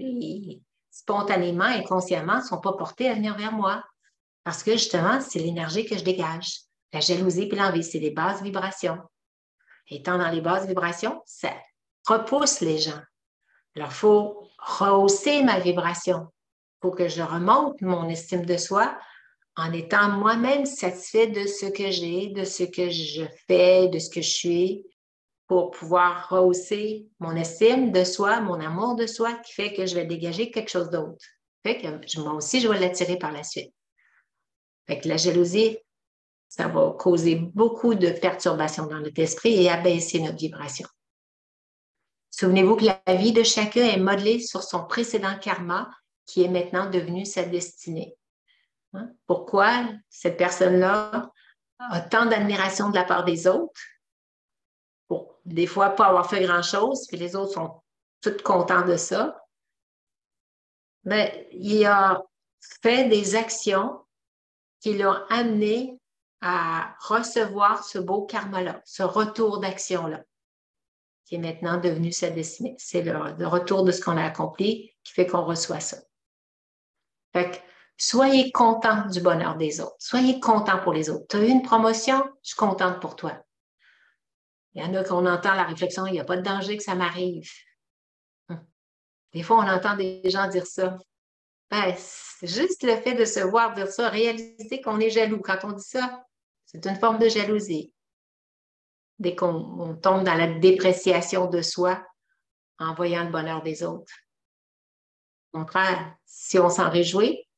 [SPEAKER 1] spontanément, inconsciemment, ne sont pas portés à venir vers moi. Parce que justement, c'est l'énergie que je dégage. La jalousie et l'envie, c'est des basses vibrations. Étant dans les basses vibrations, ça repousse les gens. Alors, il faut rehausser ma vibration. Il faut que je remonte mon estime de soi en étant moi-même satisfait de ce que j'ai, de ce que je fais, de ce que je suis, pour pouvoir rehausser mon estime de soi, mon amour de soi, qui fait que je vais dégager quelque chose d'autre. Fait que moi aussi, je vais l'attirer par la suite. Fait que la jalousie, ça va causer beaucoup de perturbations dans notre esprit et abaisser notre vibration. Souvenez-vous que la vie de chacun est modelée sur son précédent karma qui est maintenant devenu sa destinée. Pourquoi cette personne-là a tant d'admiration de la part des autres? Bon, des fois, pas avoir fait grand-chose, puis les autres sont tous contents de ça. Mais il a fait des actions qui l'ont amené à recevoir ce beau karma-là, ce retour d'action-là, qui est maintenant devenu sa destinée. C'est le retour de ce qu'on a accompli qui fait qu'on reçoit ça. Fait que soyez content du bonheur des autres. Soyez content pour les autres. Tu as eu une promotion, je suis contente pour toi. Il y en a qu'on entend la réflexion, il n'y a pas de danger que ça m'arrive. Des fois, on entend des gens dire ça. Ben, c'est juste le fait de se voir dire ça, réaliser qu'on est jaloux. Quand on dit ça, c'est une forme de jalousie. Dès qu'on tombe dans la dépréciation de soi en voyant le bonheur des autres. Au contraire, si on s'en réjouit,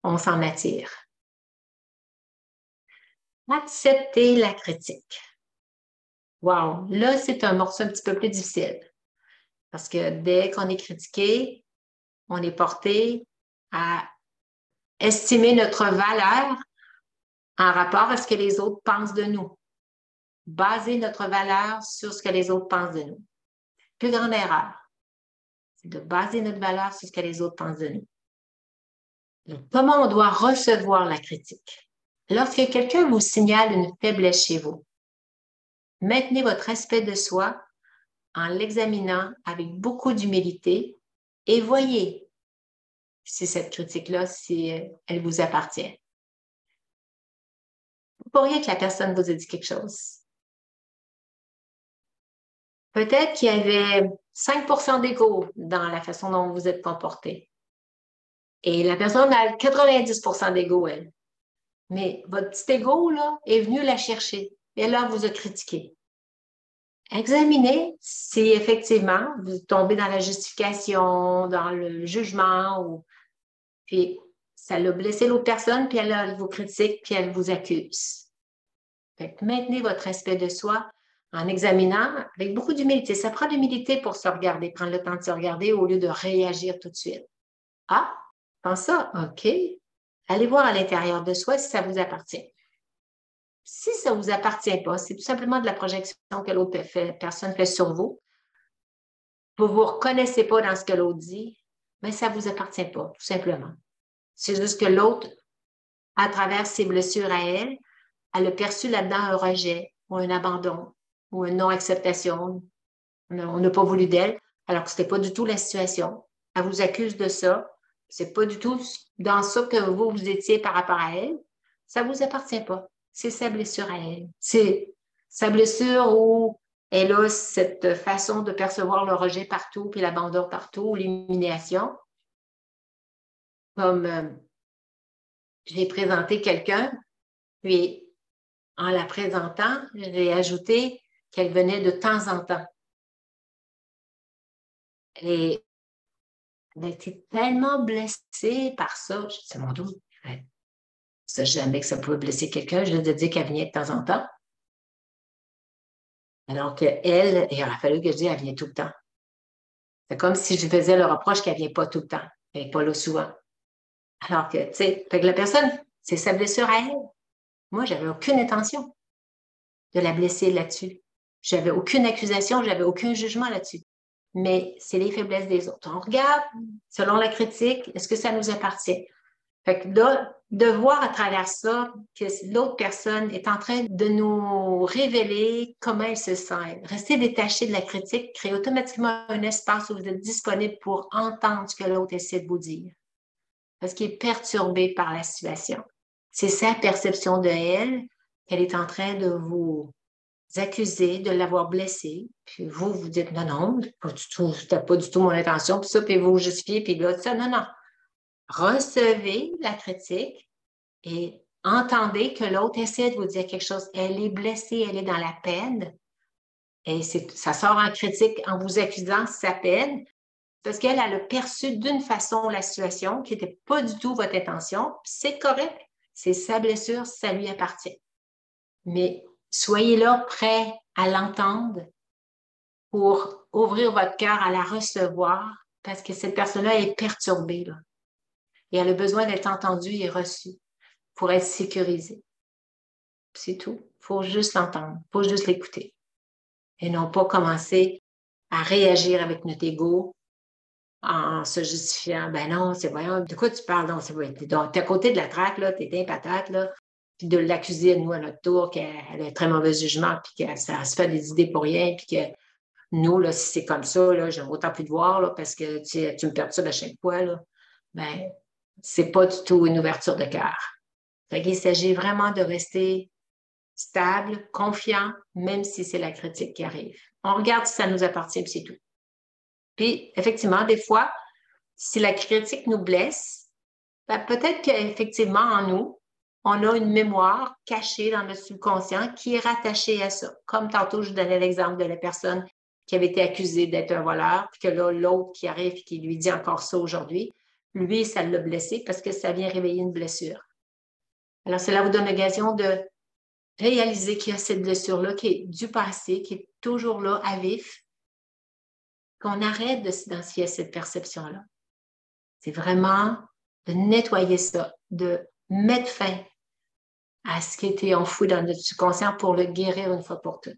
[SPEAKER 1] on s'en attire. Accepter la critique. Wow, là, c'est un morceau un petit peu plus difficile. Parce que dès qu'on est critiqué, on est porté à estimer notre valeur en rapport à ce que les autres pensent de nous. Baser notre valeur sur ce que les autres pensent de nous. Plus grande erreur, c'est de baser notre valeur sur ce que les autres pensent de nous. Donc, comment on doit recevoir la critique? Lorsque quelqu'un vous signale une faiblesse chez vous, maintenez votre respect de soi en l'examinant avec beaucoup d'humilité et voyez si cette critique-là, si elle vous appartient. Pour rien que la personne vous ait dit quelque chose. Peut-être qu'il y avait 5% d'ego dans la façon dont vous êtes comporté. Et la personne a 90% d'ego, elle. Mais votre petit ego, là, est venu la chercher. Et elle vous a critiqué. Examinez si effectivement vous tombez dans la justification, dans le jugement, ou puis ça l'a blessé l'autre personne, puis elle vous critique, puis elle vous accuse. Fait que maintenez votre respect de soi en examinant avec beaucoup d'humilité. Ça prend de l'humilité pour se regarder, prendre le temps de se regarder au lieu de réagir tout de suite. Ah, pense ça, OK. Allez voir à l'intérieur de soi si ça vous appartient. Si ça ne vous appartient pas, c'est tout simplement de la projection que l'autre personne fait sur vous. Vous ne vous reconnaissez pas dans ce que l'autre dit, mais ça ne vous appartient pas, tout simplement. C'est juste que l'autre, à travers ses blessures à elle, elle a perçu là-dedans un rejet ou un abandon ou une non-acceptation. On n'a pas voulu d'elle, alors que ce n'était pas du tout la situation. Elle vous accuse de ça. Ce n'est pas du tout dans ça que vous étiez par rapport à elle. Ça ne vous appartient pas. C'est sa blessure à elle. C'est sa blessure où elle a cette façon de percevoir le rejet partout, puis l'abandon partout, l'humiliation. Comme j'ai présenté quelqu'un, puis en la présentant, j'ai ajouté qu'elle venait de temps en temps. Et elle était tellement blessée par ça. Je disais, mon Dieu, ça, jamais que ça pouvait blesser quelqu'un. Je lui ai dit qu'elle venait de temps en temps. Alors qu'elle, il aurait fallu que je dise qu'elle venait tout le temps. C'est comme si je faisais le reproche qu'elle ne vient pas tout le temps. Elle n'est pas là souvent. Alors que, tu sais, la personne, c'est sa blessure à elle. Moi, je n'avais aucune intention de la blesser là-dessus. Je n'avais aucune accusation, je n'avais aucun jugement là-dessus. mais c'est les faiblesses des autres. On regarde, selon la critique, est-ce que ça nous appartient? Fait que de voir à travers ça que l'autre personne est en train de nous révéler comment elle se sent. Rester détaché de la critique crée automatiquement un espace où vous êtes disponible pour entendre ce que l'autre essaie de vous dire. Parce qu'il est perturbé par la situation. C'est sa perception de elle qu'elle est en train de vous accuser de l'avoir blessé. Puis vous, vous dites non, non, pas du tout, c'était pas du tout mon intention. Puis ça, puis vous justifiez, puis là, ça, non, non. Recevez la critique et entendez que l'autre essaie de vous dire quelque chose. Elle est blessée, elle est dans la peine. Et ça sort en critique en vous accusant sa peine parce qu'elle a perçu d'une façon la situation qui n'était pas du tout votre intention. C'est correct. C'est sa blessure, ça lui appartient. Mais soyez là prêts à l'entendre pour ouvrir votre cœur à la recevoir parce que cette personne-là est perturbée. Là. Et elle a besoin d'être entendue et reçue pour être sécurisée. C'est tout. Il faut juste l'entendre. Il faut juste l'écouter. Et non pas commencer à réagir avec notre ego en se justifiant. Ben non, c'est voyons, de quoi tu parles? Non, c'est vrai. T'es à côté de la traque, là, t'es un patate, là. Puis de l'accuser à nous à notre tour qu'elle a un très mauvais jugement, puis qu'elle se fait des idées pour rien, puis que nous, là, si c'est comme ça, là, j'aime autant plus te voir, là, parce que tu me perturbes à chaque fois, là. Ben, c'est pas du tout une ouverture de cœur. Fait qu'il s'agit vraiment de rester stable, confiant, même si c'est la critique qui arrive. On regarde si ça nous appartient, puis c'est tout. Puis, effectivement, des fois, si la critique nous blesse, ben, peut-être qu'effectivement, en nous, on a une mémoire cachée dans notre subconscient qui est rattachée à ça. Comme tantôt, je donnais l'exemple de la personne qui avait été accusée d'être un voleur, puis que là, l'autre qui arrive et qui lui dit encore ça aujourd'hui, lui, ça l'a blessé parce que ça vient réveiller une blessure. Alors, cela vous donne l'occasion de réaliser qu'il y a cette blessure-là qui est du passé, qui est toujours là, à vif, qu'on arrête de s'identifier à cette perception-là. C'est vraiment de nettoyer ça, de mettre fin à ce qui était enfoui dans notre subconscient pour le guérir une fois pour toutes.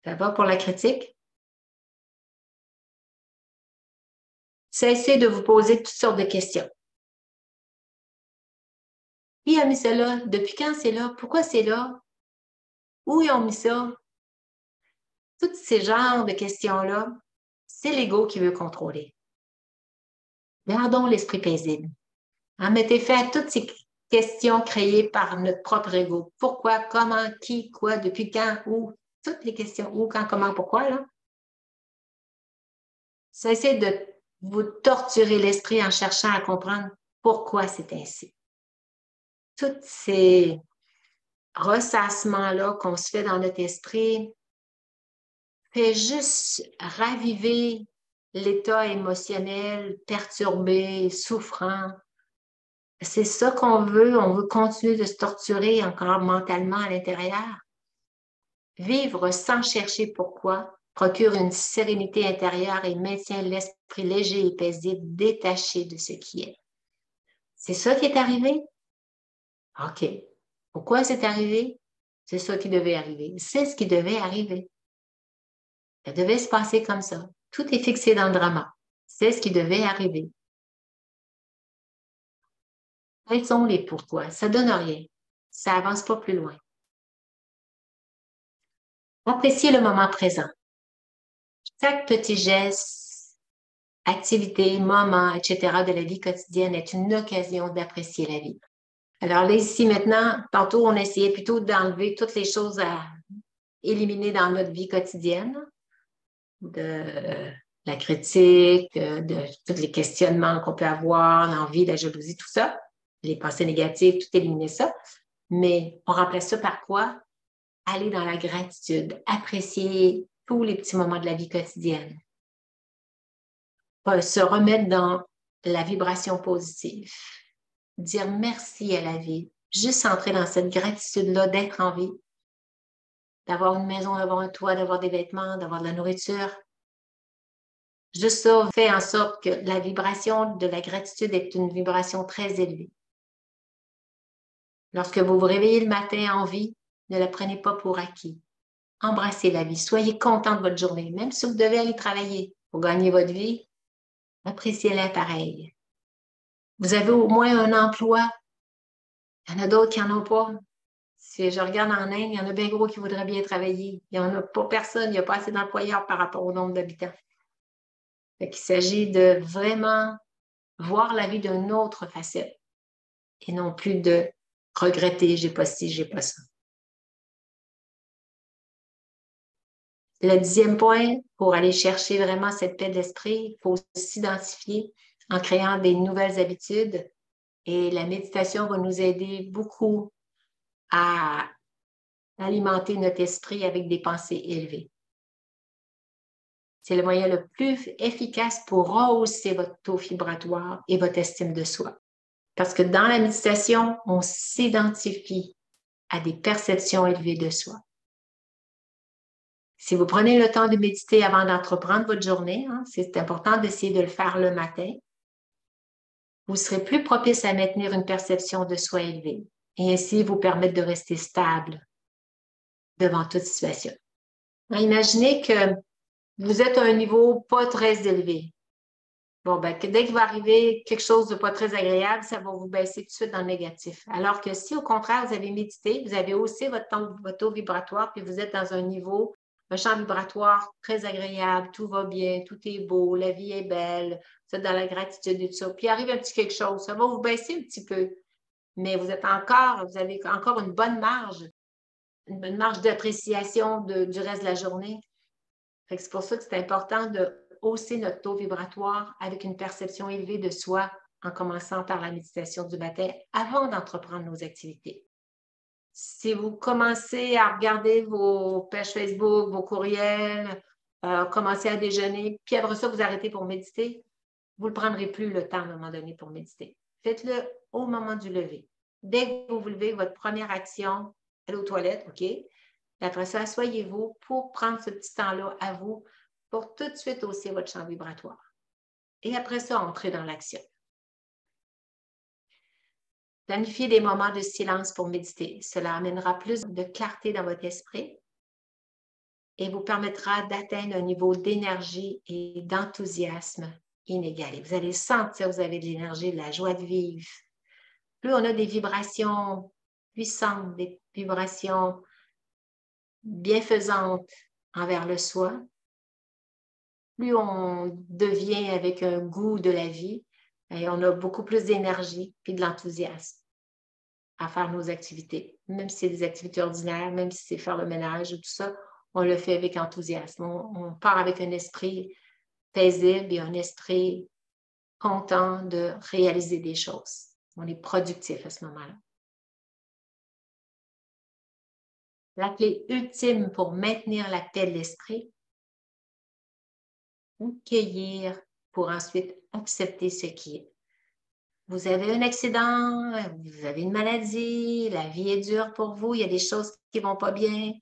[SPEAKER 1] Ça va pour la critique? Cessez de vous poser toutes sortes de questions. Qui a mis ça là? Depuis quand c'est là? Pourquoi c'est là? Où ils ont mis ça? Tous ces genres de questions-là, c'est l'ego qui veut contrôler. Gardons l'esprit paisible. Mettez fin à toutes ces questions créées par notre propre ego. Pourquoi, comment, qui, quoi, depuis quand, où? Toutes les questions. Où, quand, comment, pourquoi, là? Cessez de vous torturer l'esprit en cherchant à comprendre pourquoi c'est ainsi. Tous ces ressassements-là qu'on se fait dans notre esprit fait juste raviver l'état émotionnel perturbé, souffrant. C'est ça qu'on veut. On veut continuer de se torturer encore mentalement à l'intérieur. Vivre sans chercher pourquoi procure une sérénité intérieure et maintient l'esprit léger et paisible, détaché de ce qui est. C'est ça qui est arrivé? OK. Pourquoi c'est arrivé? C'est ça qui devait arriver. C'est ce qui devait arriver. Ça devait se passer comme ça. Tout est fixé dans le drama. C'est ce qui devait arriver. Quels sont les pourquoi? Ça ne donne rien. Ça n'avance pas plus loin. Appréciez le moment présent. Chaque petit geste, activité, moment, etc. de la vie quotidienne est une occasion d'apprécier la vie. Alors là, ici, maintenant, tantôt, on essayait plutôt d'enlever toutes les choses à éliminer dans notre vie quotidienne, de la critique, de tous les questionnements qu'on peut avoir, l'envie, la jalousie, tout ça, les pensées négatives, tout éliminer ça. Mais on remplace ça par quoi? Aller dans la gratitude, apprécier tous les petits moments de la vie quotidienne. Se remettre dans la vibration positive. Dire merci à la vie. Juste entrer dans cette gratitude-là d'être en vie. D'avoir une maison, d'avoir un toit, d'avoir des vêtements, d'avoir de la nourriture. Juste ça fait en sorte que la vibration de la gratitude est une vibration très élevée. Lorsque vous vous réveillez le matin en vie, ne la prenez pas pour acquis. embrassez la vie. Soyez content de votre journée. Même si vous devez aller travailler pour gagner votre vie, appréciez-la pareil. Vous avez au moins un emploi. Il y en a d'autres qui n'en ont pas. Si je regarde en Inde, il y en a bien gros qui voudraient bien travailler. Il n'y en a pas personne, il n'y a pas assez d'employeurs par rapport au nombre d'habitants. Il s'agit de vraiment voir la vie d'une autre facette et non plus de regretter, j'ai pas ci, j'ai pas ça. Le 10e point, pour aller chercher vraiment cette paix d'esprit, il faut s'identifier en créant des nouvelles habitudes et la méditation va nous aider beaucoup à alimenter notre esprit avec des pensées élevées. C'est le moyen le plus efficace pour rehausser votre taux vibratoire et votre estime de soi. Parce que dans la méditation, on s'identifie à des perceptions élevées de soi. Si vous prenez le temps de méditer avant d'entreprendre votre journée, c'est important d'essayer de le faire le matin, vous serez plus propice à maintenir une perception de soi élevée et ainsi vous permettre de rester stable devant toute situation. Imaginez que vous êtes à un niveau pas très élevé. Bon, ben, dès qu'il va arriver quelque chose de pas très agréable, ça va vous baisser tout de suite dans le négatif. Alors que si, au contraire, vous avez médité, vous avez haussé votre taux vibratoire, puis vous êtes dans un champ vibratoire très agréable, tout va bien, tout est beau, la vie est belle, vous êtes dans la gratitude et tout ça. Puis il arrive un petit quelque chose, ça va vous baisser un petit peu. Mais vous avez encore une bonne marge, une marge d'appréciation du reste de la journée. C'est pour ça que c'est important de hausser notre taux vibratoire avec une perception élevée de soi en commençant par la méditation du matin avant d'entreprendre nos activités. Si vous commencez à regarder vos pages Facebook, vos courriels, commencez à déjeuner, puis après ça, vous arrêtez pour méditer, vous ne prendrez plus le temps à un moment donné pour méditer. Faites-le au moment du lever. Dès que vous vous levez, votre première action, allez aux toilettes, OK? Après ça, asseyez-vous pour prendre ce petit temps-là à vous pour tout de suite hausser votre champ vibratoire. Et après ça, entrez dans l'action. Planifiez des moments de silence pour méditer. Cela amènera plus de clarté dans votre esprit et vous permettra d'atteindre un niveau d'énergie et d'enthousiasme inégalé. Vous allez sentir que vous avez de l'énergie, de la joie de vivre. Plus on a des vibrations puissantes, des vibrations bienfaisantes envers le soi, plus on devient avec un goût de la vie et on a beaucoup plus d'énergie et de l'enthousiasme à faire nos activités. Même si c'est des activités ordinaires, même si c'est faire le ménage ou tout ça, on le fait avec enthousiasme. On part avec un esprit paisible et un esprit content de réaliser des choses. On est productif à ce moment-là. La clé ultime pour maintenir la paix de l'esprit, accueillir pour ensuite accepter ce qui est. Vous avez un accident, vous avez une maladie, la vie est dure pour vous, il y a des choses qui ne vont pas bien.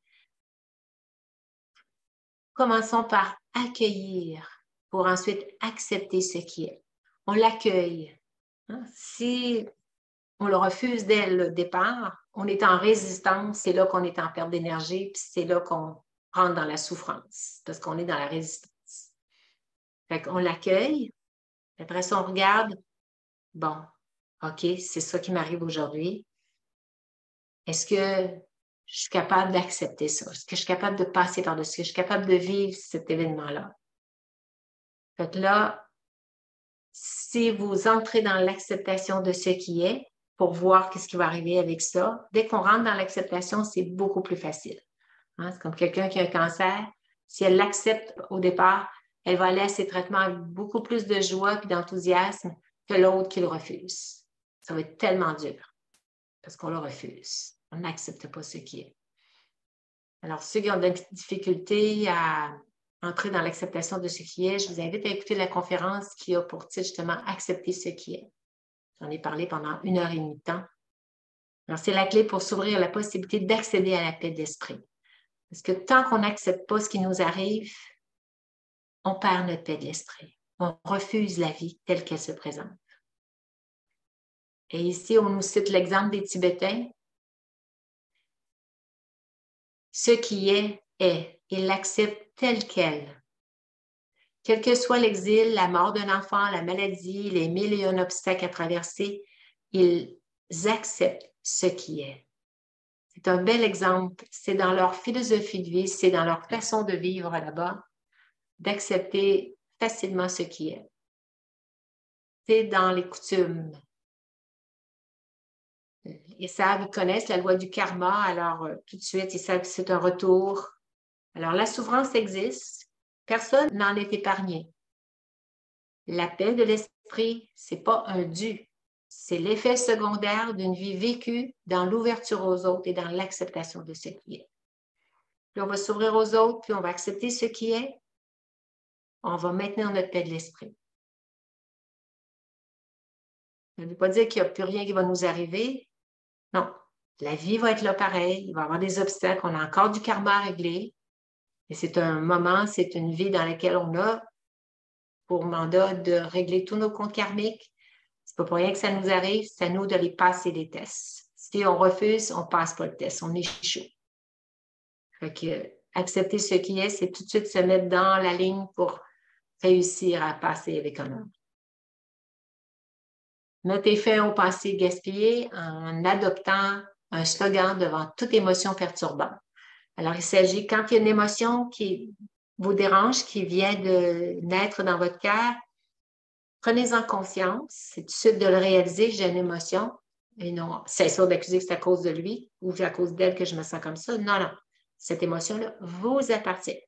[SPEAKER 1] Commençons par accueillir pour ensuite accepter ce qui est. On l'accueille. Si on le refuse dès le départ, on est en résistance, c'est là qu'on est en perte d'énergie, puis c'est là qu'on rentre dans la souffrance, parce qu'on est dans la résistance. Fait qu'on l'accueille, après ça, on regarde, bon, OK, c'est ça qui m'arrive aujourd'hui. Est-ce que je suis capable d'accepter ça? Est-ce que je suis capable de passer par-dessus? Est-ce que je suis capable de vivre cet événement-là? Fait que là, si vous entrez dans l'acceptation de ce qui est, pour voir qu'est-ce qui va arriver avec ça, dès qu'on rentre dans l'acceptation, c'est beaucoup plus facile. C'est comme quelqu'un qui a un cancer. Si elle l'accepte au départ, elle va aller à ses traitements avec beaucoup plus de joie et d'enthousiasme que l'autre qui le refuse. Ça va être tellement dur parce qu'on le refuse. On n'accepte pas ce qui est. Alors, ceux qui ont de la difficulté à entrer dans l'acceptation de ce qui est, je vous invite à écouter la conférence qui a pour titre justement « Accepter ce qui est ». J'en ai parlé pendant 1h30 de temps. Alors, c'est la clé pour s'ouvrir à la possibilité d'accéder à la paix d'esprit. Parce que tant qu'on n'accepte pas ce qui nous arrive, on perd notre paix de l'esprit. On refuse la vie telle qu'elle se présente. Et ici, on nous cite l'exemple des Tibétains. Ce qui est est. Il l'accepte tel quel. Quel que soit l'exil, la mort d'un enfant, la maladie, les 1001 obstacles à traverser, ils acceptent ce qui est. C'est un bel exemple. C'est dans leur philosophie de vie, c'est dans leur façon de vivre là-bas, d'accepter facilement ce qui est. C'est dans les coutumes. Ils savent, ils connaissent la loi du karma, alors tout de suite, ils savent que c'est un retour. Alors, la souffrance existe. Personne n'en est épargné. La paix de l'esprit, ce n'est pas un dû. C'est l'effet secondaire d'une vie vécue dans l'ouverture aux autres et dans l'acceptation de ce qui est. Puis on va s'ouvrir aux autres, puis on va accepter ce qui est. On va maintenir notre paix de l'esprit. Ça ne veut pas dire qu'il n'y a plus rien qui va nous arriver. Non, la vie va être là pareil. Il va y avoir des obstacles. On a encore du karma à régler. Et c'est un moment, c'est une vie dans laquelle on a pour mandat de régler tous nos comptes karmiques. C'est pas pour rien que ça nous arrive, c'est à nous de les passer les tests. Si on refuse, on ne passe pas le test, on échoue. Fait que accepter ce qui est, c'est tout de suite se mettre dans la ligne pour réussir à passer avec honneur. Notez fin au passé gaspillé en adoptant un slogan devant toute émotion perturbante. Alors, il s'agit, quand il y a une émotion qui vous dérange, qui vient de naître dans votre cœur, prenez-en conscience, c'est tout de suite de le réaliser, j'ai une émotion, et non, c'est sûr d'accuser que c'est à cause de lui ou à cause d'elle que je me sens comme ça. Non, non, cette émotion-là vous appartient.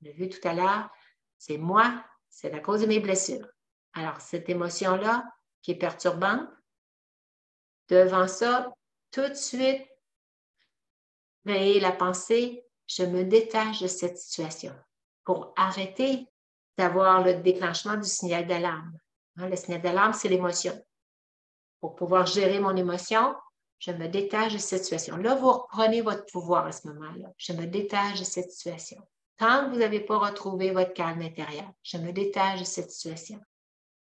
[SPEAKER 1] On l'a vu tout à l'heure, c'est moi, c'est à cause de mes blessures. Alors, cette émotion-là qui est perturbante, devant ça, tout de suite, créer la pensée, je me détache de cette situation pour arrêter d'avoir le déclenchement du signal d'alarme. Le signal d'alarme, c'est l'émotion. Pour pouvoir gérer mon émotion, je me détache de cette situation. Là, vous reprenez votre pouvoir à ce moment-là. Je me détache de cette situation. Tant que vous n'avez pas retrouvé votre calme intérieur, je me détache de cette situation.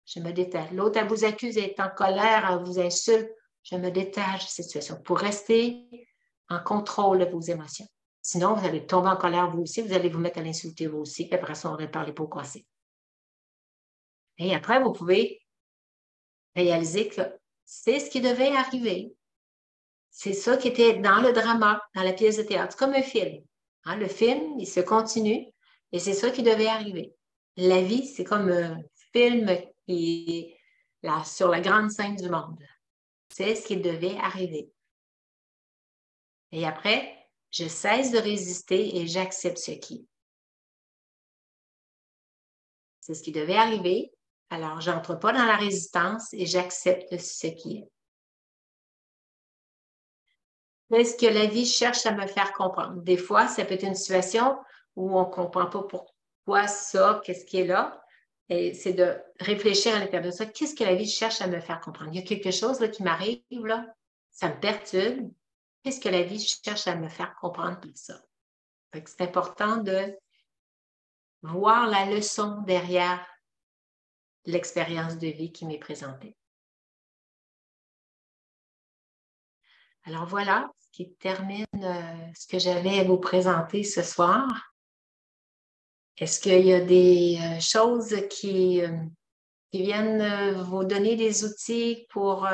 [SPEAKER 1] Je me détache. L'autre, elle vous accuse, elle est en colère, elle vous insulte. Je me détache de cette situation pour rester en contrôle de vos émotions. Sinon, vous allez tomber en colère vous aussi, vous allez vous mettre à l'insulter vous aussi, puis après ça, on répare les pots cassés. Et après, vous pouvez réaliser que c'est ce qui devait arriver. C'est ça qui était dans le drama, dans la pièce de théâtre. C'est comme un film. Le film, il se continue et c'est ça qui devait arriver. La vie, c'est comme un film qui est là, sur la grande scène du monde. C'est ce qui devait arriver. Et après, je cesse de résister et j'accepte ce qui est. C'est ce qui devait arriver. Alors, je n'entre pas dans la résistance et j'accepte ce qui est. Est-ce que la vie cherche à me faire comprendre? Des fois, ça peut être une situation où on ne comprend pas pourquoi ça, qu'est-ce qui est là. Et c'est de réfléchir à l'intérieur de ça. Qu'est-ce que la vie cherche à me faire comprendre? Il y a quelque chose là, qui m'arrive, là, ça me perturbe. Qu'est-ce que la vie cherche à me faire comprendre tout ça? C'est important de voir la leçon derrière l'expérience de vie qui m'est présentée. Alors voilà, ce qui termine ce que j'avais à vous présenter ce soir. Est-ce qu'il y a des choses qui viennent vous donner des outils pour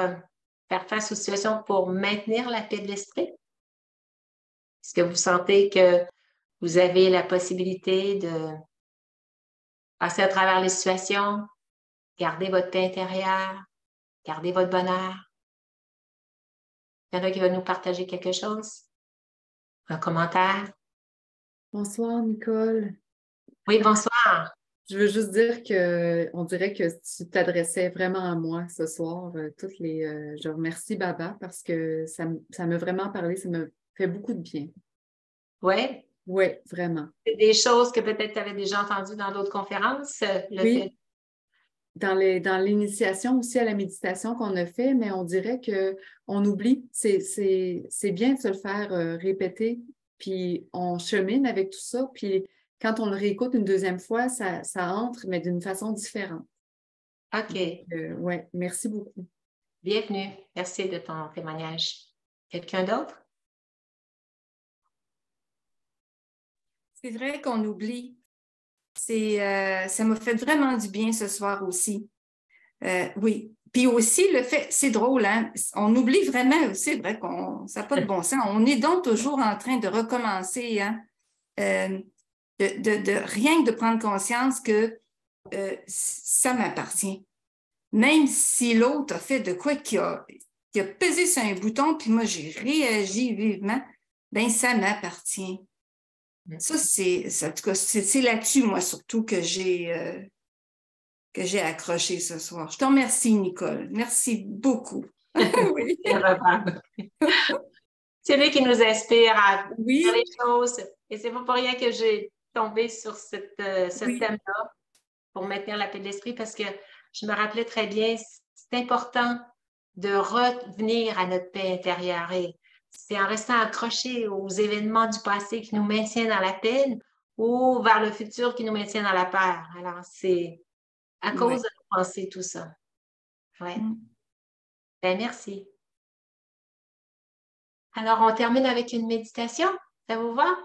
[SPEAKER 1] faire face aux situations, pour maintenir la paix de l'esprit? Est-ce que vous sentez que vous avez la possibilité de passer à travers les situations, garder votre paix intérieure, garder votre bonheur? Il y en a qui veulent nous partager quelque chose? Un commentaire?
[SPEAKER 3] Bonsoir, Nicole.
[SPEAKER 1] Oui, bonsoir.
[SPEAKER 3] Je veux juste dire que on dirait que tu t'adressais vraiment à moi ce soir. Je remercie Baba parce que ça m'a vraiment parlé, ça me fait beaucoup de bien.
[SPEAKER 1] Oui?
[SPEAKER 3] Oui, vraiment.
[SPEAKER 1] C'est des choses que peut-être tu avais déjà entendues dans d'autres conférences.
[SPEAKER 3] Oui, dans l'initiation aussi à la méditation qu'on a fait, mais on dirait qu'on oublie. C'est bien de se le faire répéter, puis on chemine avec tout ça, puis quand on le réécoute une deuxième fois, ça entre, mais d'une façon différente.
[SPEAKER 1] OK.
[SPEAKER 3] Oui, merci beaucoup.
[SPEAKER 1] Bienvenue. Merci de ton témoignage. Quelqu'un d'autre?
[SPEAKER 4] C'est vrai qu'on oublie. Ça m'a fait vraiment du bien ce soir aussi. Oui. Puis aussi, le fait, c'est drôle, hein? On oublie vraiment, c'est vrai ça n'a pas de bon sens. On est donc toujours en train de recommencer, hein? Rien que de prendre conscience que ça m'appartient. Même si l'autre a fait de quoi qui a pesé sur un bouton, puis moi, j'ai réagi vivement, ben ça m'appartient. Ça, en tout cas, c'est là-dessus, moi, surtout que j'ai accroché ce soir. Je te remercie, Nicole. Merci beaucoup. Oui.
[SPEAKER 1] C'est lui qui nous inspire à
[SPEAKER 4] Oui.
[SPEAKER 1] faire les choses. Et c'est pas pour rien que j'ai tombé sur ce thème-là pour maintenir la paix de l'esprit, parce que je me rappelais très bien, c'est important de revenir à notre paix intérieure. Et c'est en restant accroché aux événements du passé qui nous maintiennent dans la peine ou vers le futur qui nous maintient dans la peur. Alors, c'est à cause de nos pensées, tout ça. Oui. Ben, merci. Alors, on termine avec une méditation. Ça vous va?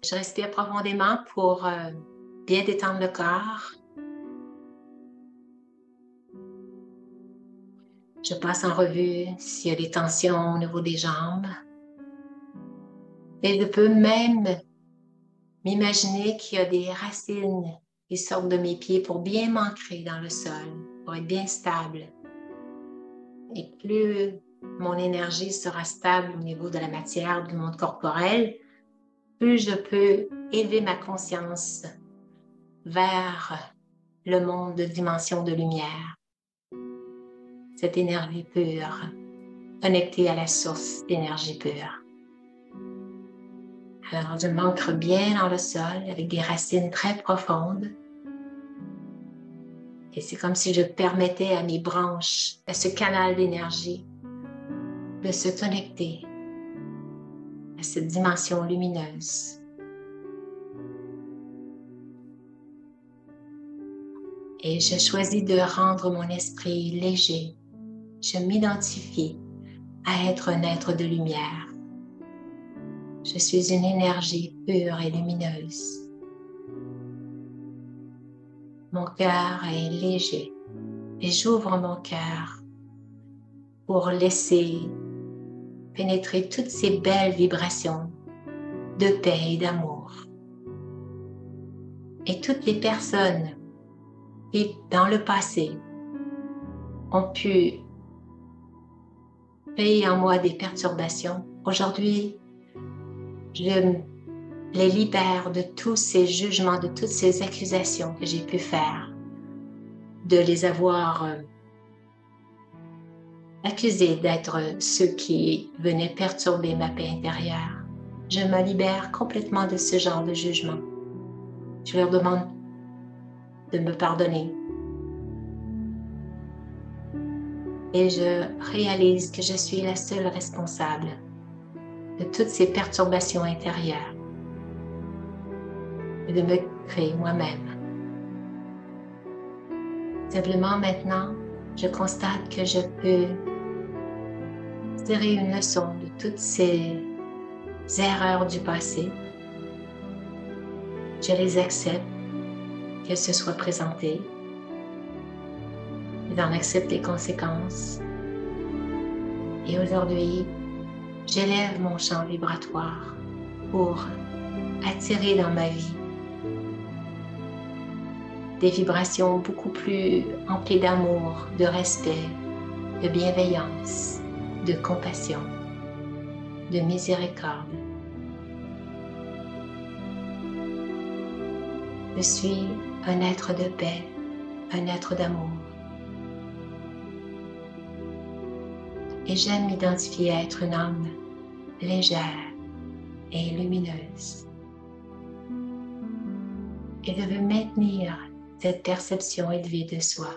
[SPEAKER 1] Je respire profondément pour bien détendre le corps. Je passe en revue s'il y a des tensions au niveau des jambes. Et je peux même m'imaginer qu'il y a des racines qui sortent de mes pieds pour bien m'ancrer dans le sol, pour être bien stable. Et plus mon énergie sera stable au niveau de la matière du monde corporel, plus je peux élever ma conscience vers le monde de dimension de lumière. Cette énergie pure, connectée à la source d'énergie pure. Alors, je m'ancre bien dans le sol avec des racines très profondes. Et c'est comme si je permettais à mes branches, à ce canal d'énergie, de se connecter à cette dimension lumineuse. Et je choisis de rendre mon esprit léger. Je m'identifie à être un être de lumière. Je suis une énergie pure et lumineuse. Mon cœur est léger et j'ouvre mon cœur pour laisser pénétrer toutes ces belles vibrations de paix et d'amour. Et toutes les personnes qui, dans le passé, ont pu créer en moi des perturbations, aujourd'hui, je les libère de tous ces jugements, de toutes ces accusations que j'ai pu faire, de les avoir accusés d'être ceux qui venaient perturber ma paix intérieure. Je me libère complètement de ce genre de jugement. Je leur demande de me pardonner. Et je réalise que je suis la seule responsable de toutes ces perturbations intérieures et de me créer moi-même. Simplement maintenant, je constate que je peux tirer une leçon de toutes ces erreurs du passé. Je les accepte, qu'elles se soient présentées, et d'en accepter les conséquences. Et aujourd'hui, j'élève mon champ vibratoire pour attirer dans ma vie des vibrations beaucoup plus emplies d'amour, de respect, de bienveillance, de compassion, de miséricorde. Je suis un être de paix, un être d'amour. Et j'aime m'identifier à être une âme légère et lumineuse. Et je veux maintenir cette perception élevée de soi.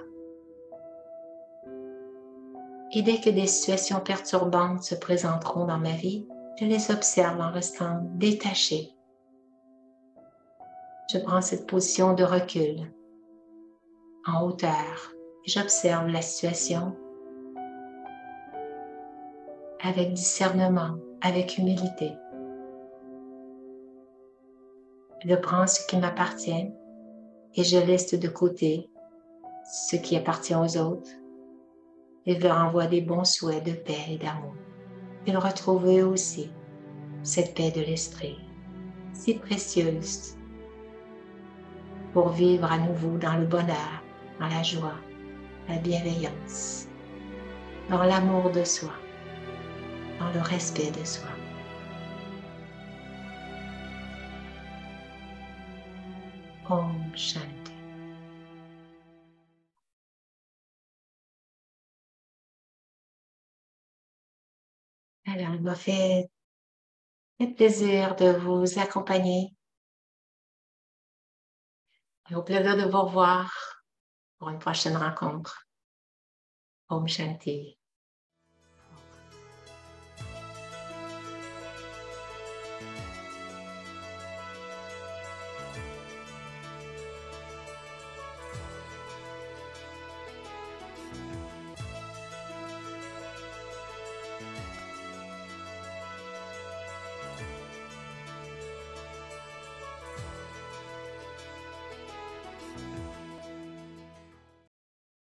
[SPEAKER 1] Et dès que des situations perturbantes se présenteront dans ma vie, je les observe en restant détachée. Je prends cette position de recul, en hauteur, et j'observe la situation avec discernement, avec humilité. Je prends ce qui m'appartient et je laisse de côté ce qui appartient aux autres et leur envoie des bons souhaits de paix et d'amour. Ils retrouvent eux aussi cette paix de l'esprit, si précieuse pour vivre à nouveau dans le bonheur, dans la joie, la bienveillance, dans l'amour de soi, dans le respect de soi. Om Shanti. Alors, il m'a fait plaisir de vous accompagner. Et au plaisir de vous revoir pour une prochaine rencontre. Om Shanti.